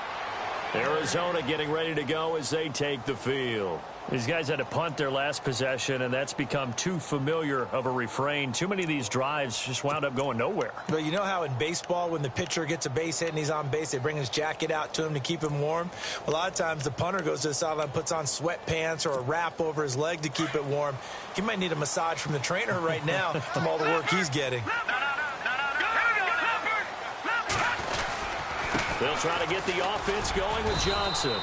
Arizona getting ready to go as they take the field. These guys had to punt their last possession, and that's become too familiar of a refrain. Too many of these drives just wound up going nowhere. But you know how in baseball, when the pitcher gets a base hit and he's on base, they bring his jacket out to him to keep him warm? A lot of times the punter goes to the sideline, puts on sweatpants or a wrap over his leg to keep it warm. He might need a massage from the trainer right now from all the work he's getting. They'll try to get the offense going with Johnson.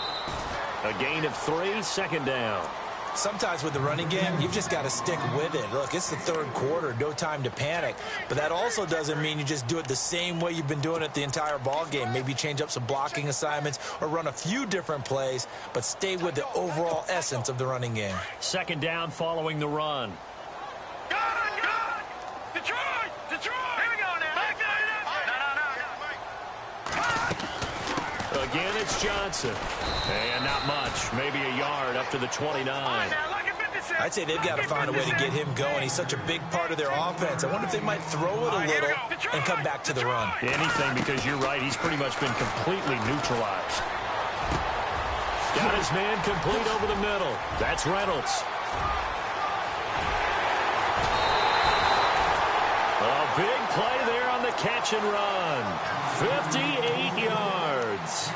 A gain of 3, second down. Sometimes with the running game, you've just got to stick with it. Look, it's the third quarter, no time to panic. But that also doesn't mean you just do it the same way you've been doing it the entire ball game. Maybe change up some blocking assignments or run a few different plays, but stay with the overall essence of the running game. Second down following the run. Detroit! Here we go now. Again, it's Johnson. And not much. Maybe a yard up to the 29. I'd say they've got to find a way to get him going. He's such a big part of their offense. I wonder if they might throw it a little and come back to the run. Anything, because you're right. He's pretty much been completely neutralized. Got his man complete over the middle. That's Reynolds. A big play there on the catch and run. 58 yards.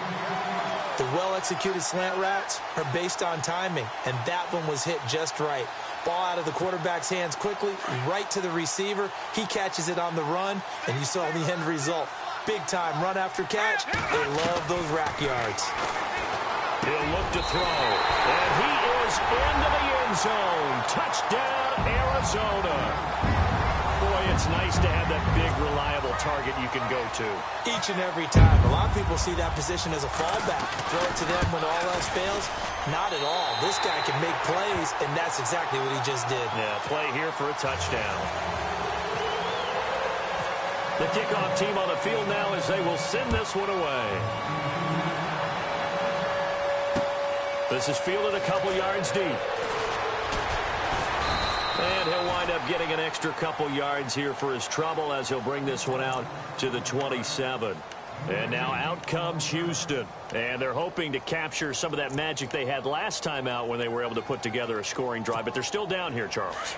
The well-executed slant routes are based on timing, and that one was hit just right. Ball out of the quarterback's hands quickly, right to the receiver. He catches it on the run, and you saw the end result. Big-time run after catch. They love those rack yards. He'll look to throw, and he is into the end zone. Touchdown, Arizona. Boy, it's nice to have that big, reliable target you can go to. Each and every time. A lot of people see that position as a fallback. Throw it to them when all else fails. Not at all. This guy can make plays, and that's exactly what he just did. Yeah, play here for a touchdown. The kickoff team on the field now as they will send this one away. This is fielded a couple yards deep. And he'll wind up getting an extra couple yards here for his trouble as he'll bring this one out to the 27. And now out comes Houston. And they're hoping to capture some of that magic they had last time out when they were able to put together a scoring drive. But they're still down here, Charles.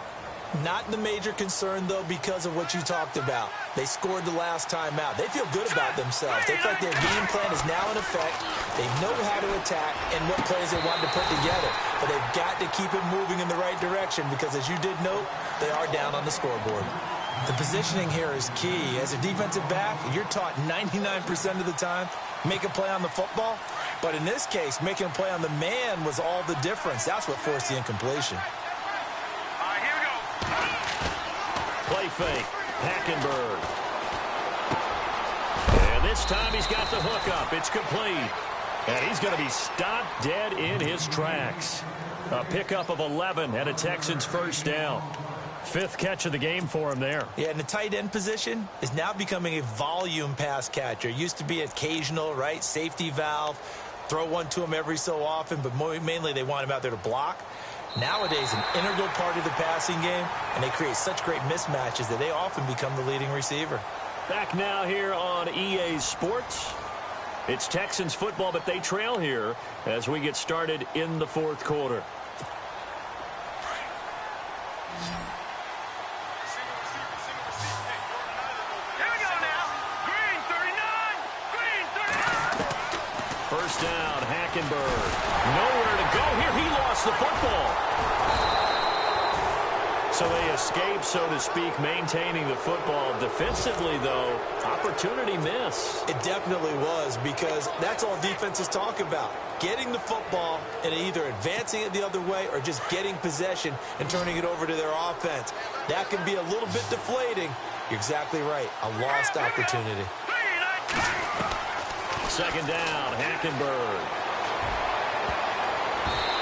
Not the major concern, though, because of what you talked about. They scored the last time out. They feel good about themselves. They feel like their game plan is now in effect. They know how to attack and what plays they want to put together. But they've got to keep it moving in the right direction because, as you did note, they are down on the scoreboard. The positioning here is key. As a defensive back, you're taught 99% of the time, make a play on the football. But in this case, making a play on the man was all the difference. That's what forced the incompletion. Play fake. Hackenberg. And this time he's got the hook up. It's complete. And he's going to be stopped dead in his tracks. A pickup of 11 and a Texans first down. 5th catch of the game for him there. Yeah, and the tight end position is now becoming a volume pass catcher. Used to be occasional, right? Safety valve. Throw one to him every so often, but mainly they want him out there to block. Nowadays, an integral part of the passing game, and they create such great mismatches that they often become the leading receiver. Back now here on EA Sports. It's Texans football, but they trail here as we get started in the 4th quarter. Here we go now. Green 39. Green 39. First down, Hackenberg. Nowhere to go here. He lost the football. So they escape, so to speak, maintaining the football. Defensively, though, opportunity miss. It definitely was, because that's all defenses talk about. Getting the football and either advancing it the other way or just getting possession and turning it over to their offense. That can be a little bit deflating You're exactly right. A lost opportunity. Second down, Hackenberg.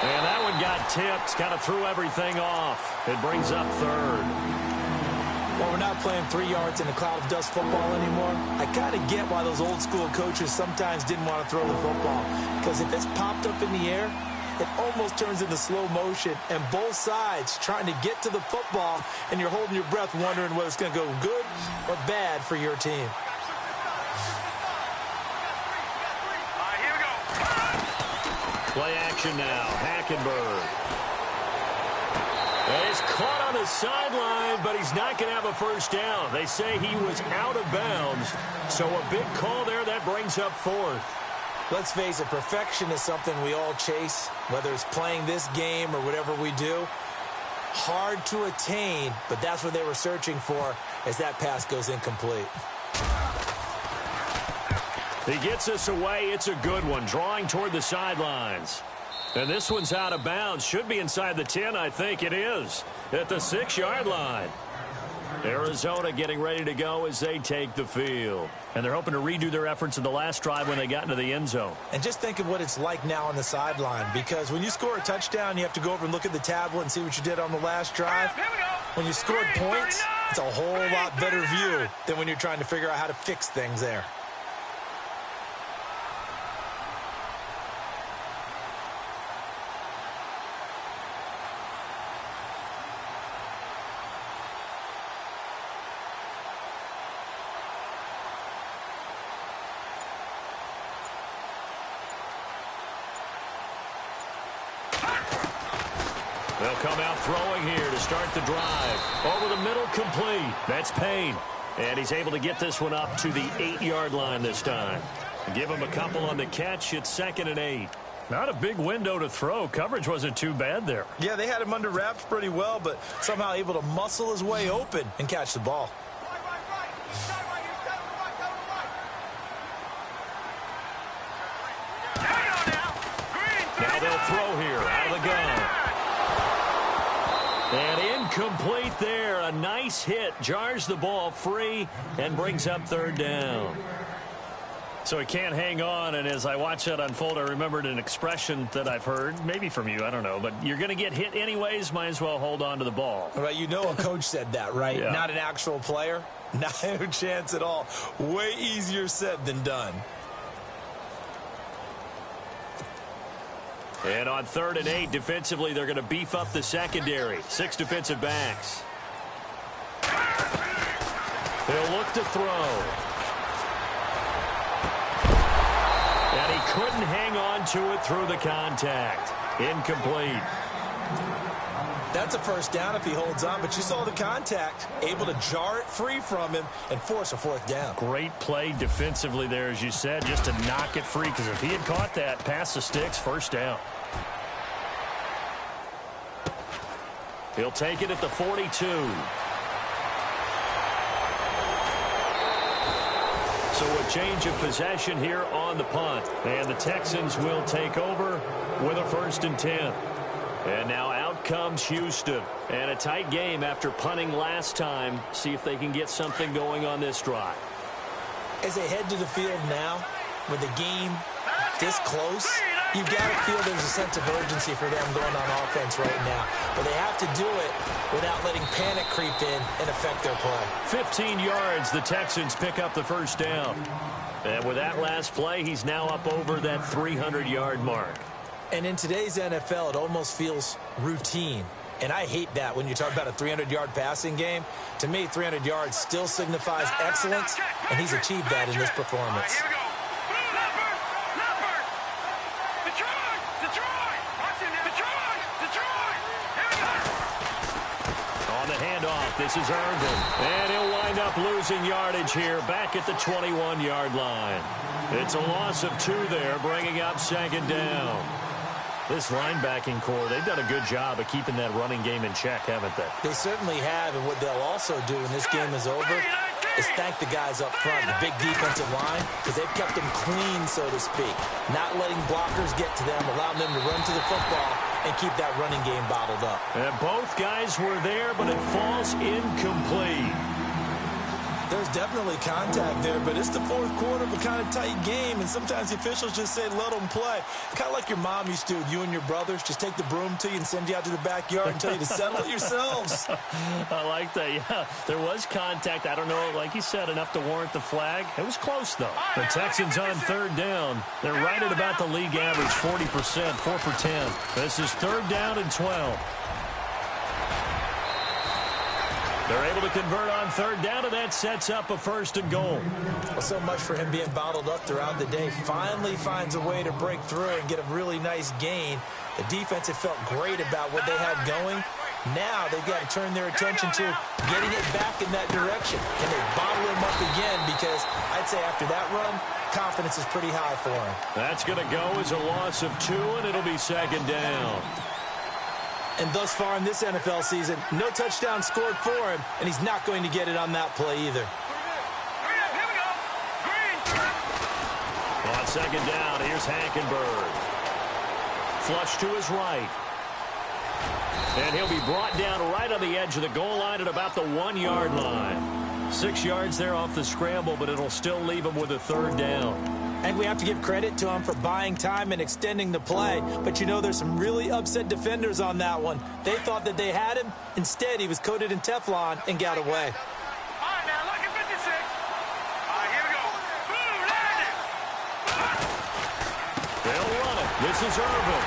And that one got tipped, kind of threw everything off. It brings up third. Well, we're not playing 3 yards in a cloud of dust football anymore. I kind of get why those old school coaches sometimes didn't want to throw the football. Because if it's popped up in the air, it almost turns into slow motion. And both sides trying to get to the football, and you're holding your breath wondering whether it's going to go good or bad for your team. Here we go. Play action now, Hackenberg. He's caught on the sideline, but he's not going to have a first down. They say he was out of bounds, so a big call there that brings up fourth. Let's face it, perfection is something we all chase, whether it's playing this game or whatever we do. Hard to attain, but that's what they were searching for as that pass goes incomplete. He gets us away. It's a good one, drawing toward the sidelines. And this one's out of bounds. Should be inside the 10, I think it is, at the 6-yard line. Arizona getting ready to go as they take the field. And they're hoping to redo their efforts in the last drive when they got into the end zone. And just think of what it's like now on the sideline, because when you score a touchdown, you have to go over and look at the tablet and see what you did on the last drive. When you scored points, it's a whole lot better view than when you're trying to figure out how to fix things there. They'll come out throwing here to start the drive. Over the middle, complete. That's Payne. And he's able to get this one up to the 8-yard line this time. Give him a couple on the catch. It's 2nd and 8. Not a big window to throw. Coverage wasn't too bad there. Yeah, they had him under wraps pretty well, but somehow able to muscle his way open and catch the ball. Now they'll throw here out of the gun. And incomplete there. A nice hit. Jars the ball free and brings up 3rd down. So he can't hang on, and as I watch that unfold, I remembered an expression that I've heard, maybe from you, I don't know, but you're going to get hit anyways, might as well hold on to the ball. Right, you know a coach said that, right? Yeah. Not an actual player. Not a chance at all. Way easier said than done. And on 3rd and 8, defensively, they're going to beef up the secondary. 6 defensive backs. They'll look to throw. And he couldn't hang on to it through the contact. Incomplete. That's a first down if he holds on, but you saw the contact, able to jar it free from him and force a 4th down. Great play defensively there, as you said, just to knock it free, because if he had caught that, past the sticks, first down. He'll take it at the 42. So a change of possession here on the punt. And the Texans will take over with a 1st and 10. And now out comes Houston. And a tight game after punting last time. See if they can get something going on this drive. As they head to the field now, with the game this close, you've got to feel there's a sense of urgency for them going on offense right now. But they have to do it without letting panic creep in and affect their play. 15 yards, the Texans pick up the first down. And with that last play, he's now up over that 300-yard mark. And in today's NFL, it almost feels routine. And I hate that when you talk about a 300-yard passing game. To me, 300 yards still signifies excellence, and he's achieved that in this performance. Here we go. Leopard. Detroit. Watch it now. Detroit. Here we go. On the handoff, this is Herndon. And he'll wind up losing yardage here back at the 21-yard line. It's a loss of 2 there, bringing up 2nd down. This linebacking core, they've done a good job of keeping that running game in check, haven't they? They certainly have, and what they'll also do when this game is over is thank the guys up front, the big defensive line, because they've kept them clean, so to speak. Not letting blockers get to them, allowing them to run to the football and keep that running game bottled up. And both guys were there, but it falls incomplete. There's definitely contact there, but it's the fourth quarter of a kind of tight game, and sometimes the officials just say, let them play. Kind of like your mom used to with you and your brothers. Just take the broom to you and send you out to the backyard and tell you to settle it yourselves. I like that, yeah. There was contact. I don't know, like you said, enough to warrant the flag. It was close, though. The Texans on third down. They're right at about the league average, 40%, 4 for 10. This is third down and 12. They're able to convert on third down, and that sets up a first and goal. Well, so much for him being bottled up throughout the day. Finally finds a way to break through and get a really nice gain. The defense had felt great about what they had going. Now they've got to turn their attention to getting it back in that direction. Can they bottle him up again? Because I'd say after that run, confidence is pretty high for him. That's going to go as a loss of 2, and it'll be second down. And thus far in this NFL season, no touchdown scored for him, and he's not going to get it on that play either. On second down, here's Hackenberg. Flush to his right. And he'll be brought down right on the edge of the goal line at about the 1-yard line. 6 yards there off the scramble, but it'll still leave him with a third down. And we have to give credit to him for buying time and extending the play. But, you know, there's some really upset defenders on that one. They thought that they had him. Instead, he was coated in Teflon and got away. All right, now, look at 56. All right, here we go. Boom, landed. They'll run it. This is Irvin.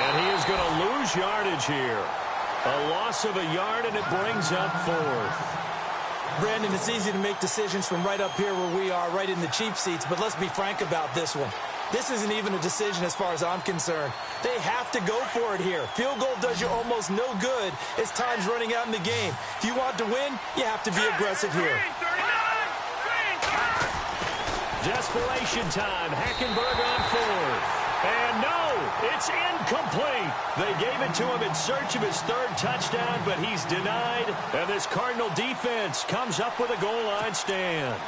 And he is going to lose yardage here. A loss of a yard, and it brings up fourth. Brandon, it's easy to make decisions from right up here where we are, right in the cheap seats, but let's be frank about this one. This isn't even a decision as far as I'm concerned. They have to go for it here. Field goal does you almost no good as time's running out in the game. If you want to win, you have to be aggressive here. Desperation time. Hackenberg on fourth. And no, it's incomplete. They gave it to him in search of his third touchdown, but he's denied. And this Cardinal defense comes up with a goal line stand.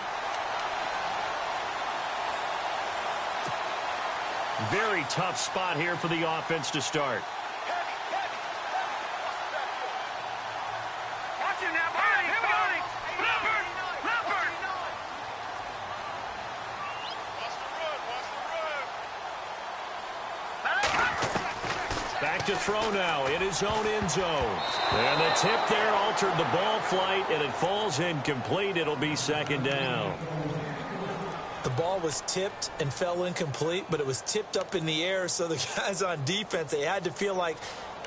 Very tough spot here for the offense to start. Watch him now, Barney. Here we go. Leopard. Back to throw now in his own end zone. And the tip there altered the ball flight, and it falls incomplete. It'll be second down. The ball was tipped and fell incomplete, but it was tipped up in the air, so the guys on defense, they had to feel like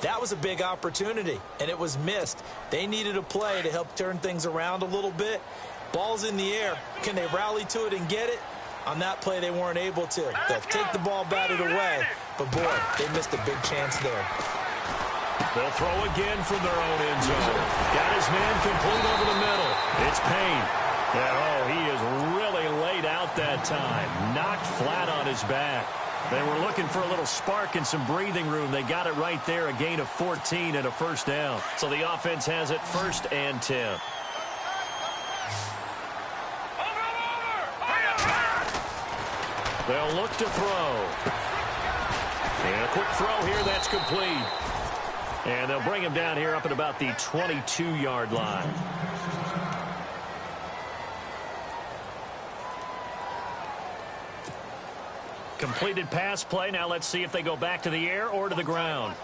that was a big opportunity, and it was missed. They needed a play to help turn things around a little bit. Ball's in the air. Can they rally to it and get it? On that play, they weren't able to. They'll take the ball, batted away, but boy, they missed a big chance there. They'll throw again from their own end zone. Got his man complete over the middle. It's Payne. Oh, he is really laid out that time. Knocked flat on his back. They were looking for a little spark and some breathing room. They got it right there, a gain of 14 and a first down. So the offense has it first and 10. They'll look to throw. And a quick throw here, that's complete. And they'll bring him down here up at about the 22-yard line. Completed pass play. Now let's see if they go back to the air or to the ground.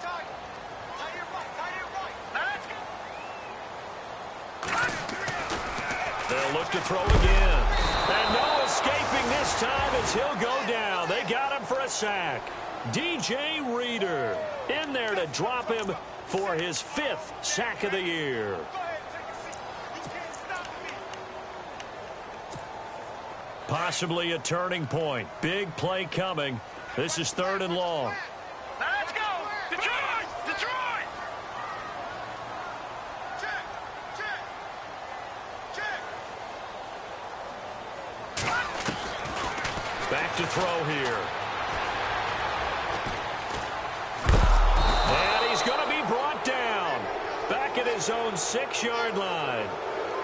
They'll look to throw again. And no escaping this time as he'll go down. They got him for a sack. DJ Reader in there to drop him for his 5th sack of the year. Possibly a turning point. Big play coming. This is 3rd and long. Let's go. Detroit. Detroit. Check. Back to throw here. And he's going to be brought down. Back at his own 6-yard line.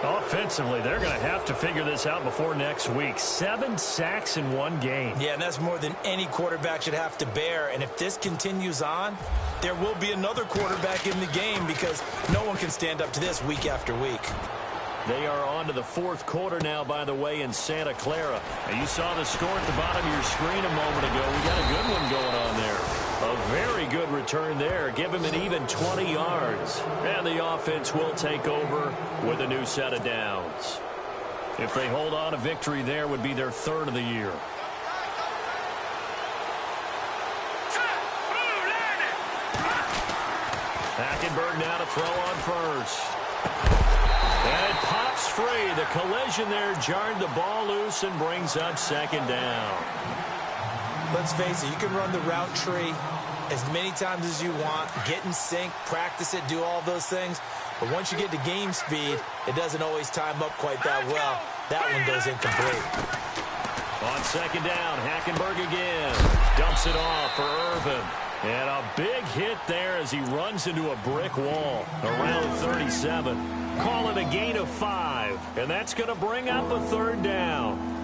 Offensively, they're going to have to figure this out before next week. 7 sacks in one game. Yeah, and that's more than any quarterback should have to bear. And if this continues on, there will be another quarterback in the game because no one can stand up to this week after week. They are on to the fourth quarter now, by the way, in Santa Clara. And you saw the score at the bottom of your screen a moment ago. We got a good one going on there. A very good return there. Give him an even 20 yards. And the offense will take over with a new set of downs. If they hold on, a victory there would be their third of the year. Hackenberg now to throw on first. And it pops free. The collision there jarred the ball loose and brings up second down. Let's face it, you can run the route tree as many times as you want, get in sync, practice it, do all those things. But once you get to game speed, it doesn't always time up quite that well. That one goes incomplete. On second down, Hackenberg again. Dumps it off for Irvin. And a big hit there as he runs into a brick wall around 37. Call it a gain of 5. And that's going to bring up a third down.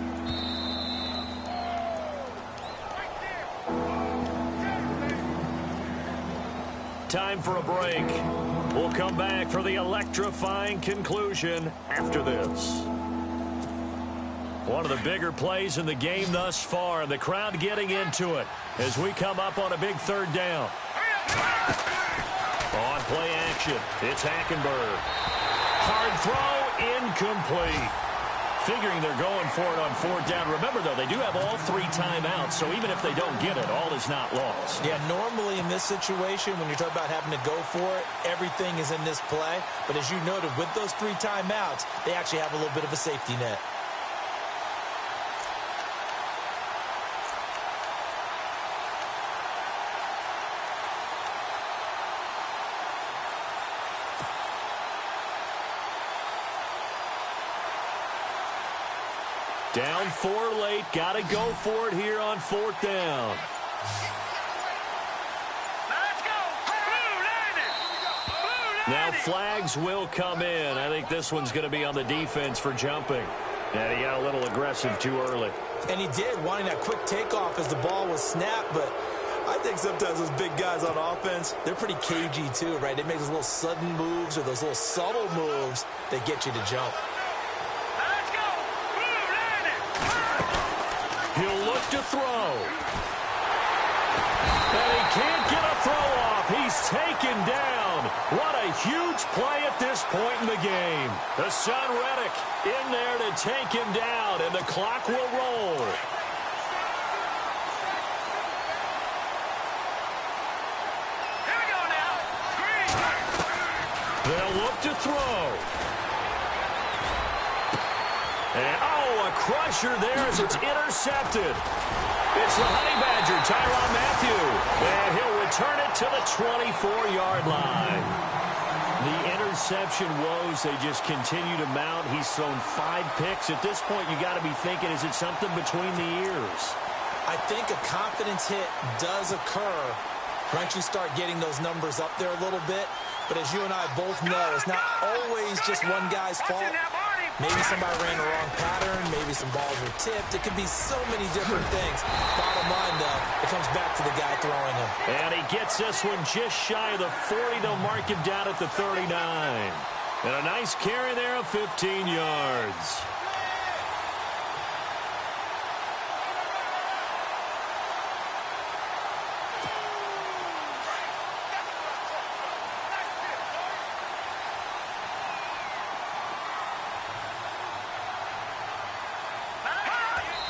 Time for a break. We'll come back for the electrifying conclusion after this. One of the bigger plays in the game thus far, and the crowd getting into it as we come up on a big third down. On play action, it's Hackenberg. Hard throw, incomplete. Figuring they're going for it on fourth down. Remember, though, they do have all 3 timeouts, so even if they don't get it, all is not lost. Yeah, normally in this situation, when you're talking about having to go for it, everything is in this play. But as you noted, with those 3 timeouts, they actually have a little bit of a safety net. Down 4 late. Got to go for it here on fourth down. Let's go. Blue landed. Now flags will come in. I think this one's going to be on the defense for jumping. And he got a little aggressive too early. And he did, wanting that quick takeoff as the ball was snapped. But I think sometimes those big guys on offense, they're pretty cagey too, right? They make those little sudden moves or those little subtle moves that get you to jump. He'll look to throw. And he can't get a throw off. He's taken down. What a huge play at this point in the game. The son Reddick in there to take him down, and the clock will roll. Here we go now. Green. They'll look to throw. And, a crusher there as it's intercepted. It's the Honey Badger, Tyrann Mathieu. And he'll return it to the 24-yard line. The interception woes, they just continue to mount. He's thrown 5 picks. At this point, you got to be thinking, is it something between the ears? I think a confidence hit does occur once you start getting those numbers up there a little bit. But as you and I both know, it's not always just one guy's fault. Maybe somebody ran the wrong pattern. Maybe some balls were tipped. It could be so many different things. Bottom line, though, it comes back to the guy throwing him. And he gets this one just shy of the 40. They'll mark him down at the 39. And a nice carry there of 15 yards.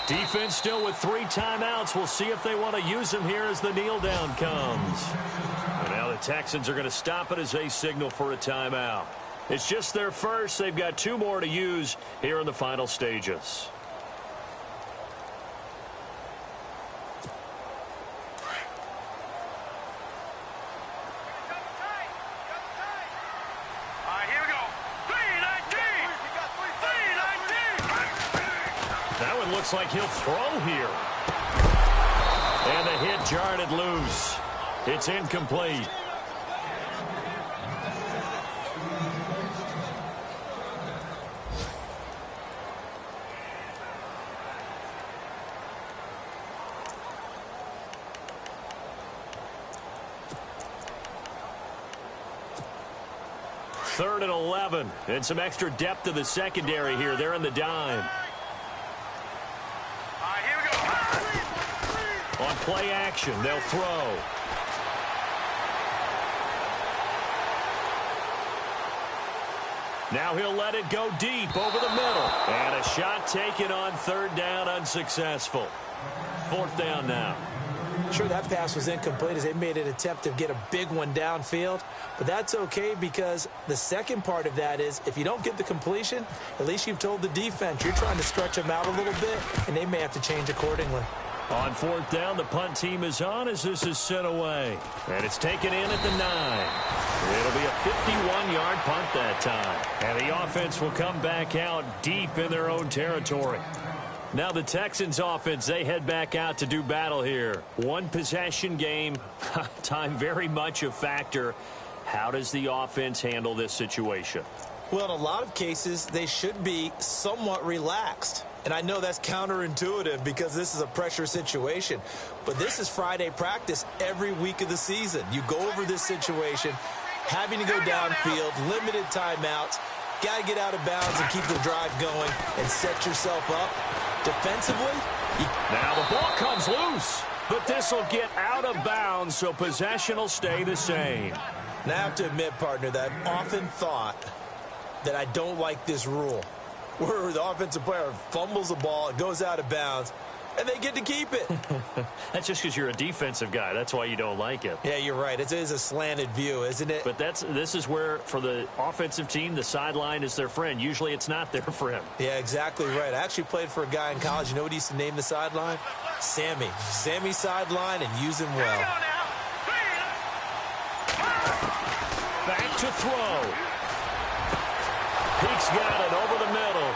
Defense still with 3 timeouts. We'll see if they want to use them here as the kneel down comes. And now the Texans are going to stop it as they signal for a timeout. It's just their first. They've got 2 more to use here in the final stages. Looks like he'll throw here. And the hit jarred it loose. It's incomplete. 3rd and 11. And some extra depth to the secondary here. They're in the dime. All right, here we go. On play action, they'll throw. Now he'll let it go deep over the middle. And a shot taken on 3rd down, unsuccessful. 4th down now. Sure, that pass was incomplete as they made an attempt to get a big one downfield. But that's okay because the second part of that is if you don't get the completion, at least you've told the defense you're trying to stretch them out a little bit, and they may have to change accordingly. On 4th down, the punt team is on as this is sent away. And it's taken in at the 9. It'll be a 51-yard punt that time. And the offense will come back out deep in their own territory. Now the Texans offense, they head back out to do battle here. One possession game, time very much a factor. How does the offense handle this situation? Well, in a lot of cases, they should be somewhat relaxed. And I know that's counterintuitive because this is a pressure situation. But this is Friday practice every week of the season. You go over this situation, having to go downfield, limited timeouts, got to get out of bounds and keep the drive going and set yourself up. Defensively, now the ball comes loose, but this will get out of bounds, so possession will stay the same. Now I have to admit, partner, that I've often thought that I don't like this rule, where the offensive player fumbles the ball, it goes out of bounds, and they get to keep it. That's just because you're a defensive guy. That's why you don't like it. Yeah, you're right. It is a slanted view, isn't it? But this is where, for the offensive team, the sideline is their friend. Usually it's not their friend. Yeah, exactly right. I actually played for a guy in college. You know what he used to name the sideline? Sammy. Sammy sideline, and use him well. Back to throw. Peake's got it over the middle.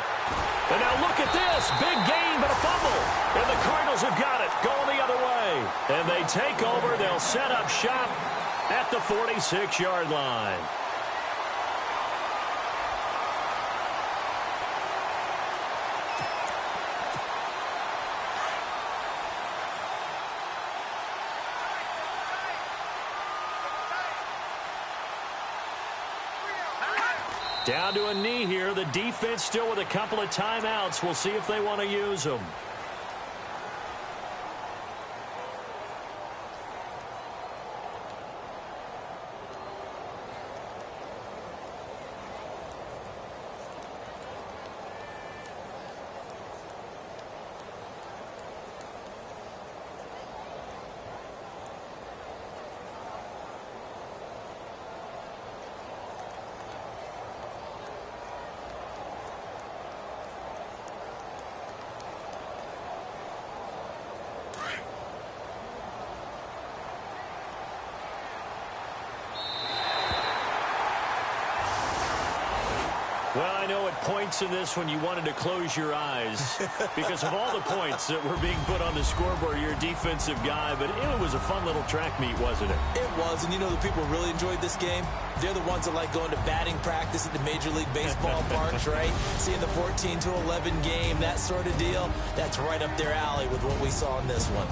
And now look at this. Big gain, but a fumble. And the Cardinals have got it. Going the other way. And they take over. They'll set up shop at the 46-yard line. Down to a knee here. The defense still with a couple of timeouts. We'll see if they want to use them. Well, I know at points in this when you wanted to close your eyes because of all the points that were being put on the scoreboard. You're a defensive guy, but it was a fun little track meet, wasn't it? It was, and you know the people who really enjoyed this game? They're the ones that like going to batting practice at the Major League Baseball parks, right? Seeing the 14-11 game, that sort of deal. That's right up their alley with what we saw in this one.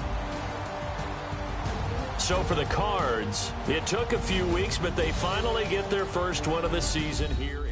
So for the Cards, it took a few weeks, but they finally get their first one of the season here.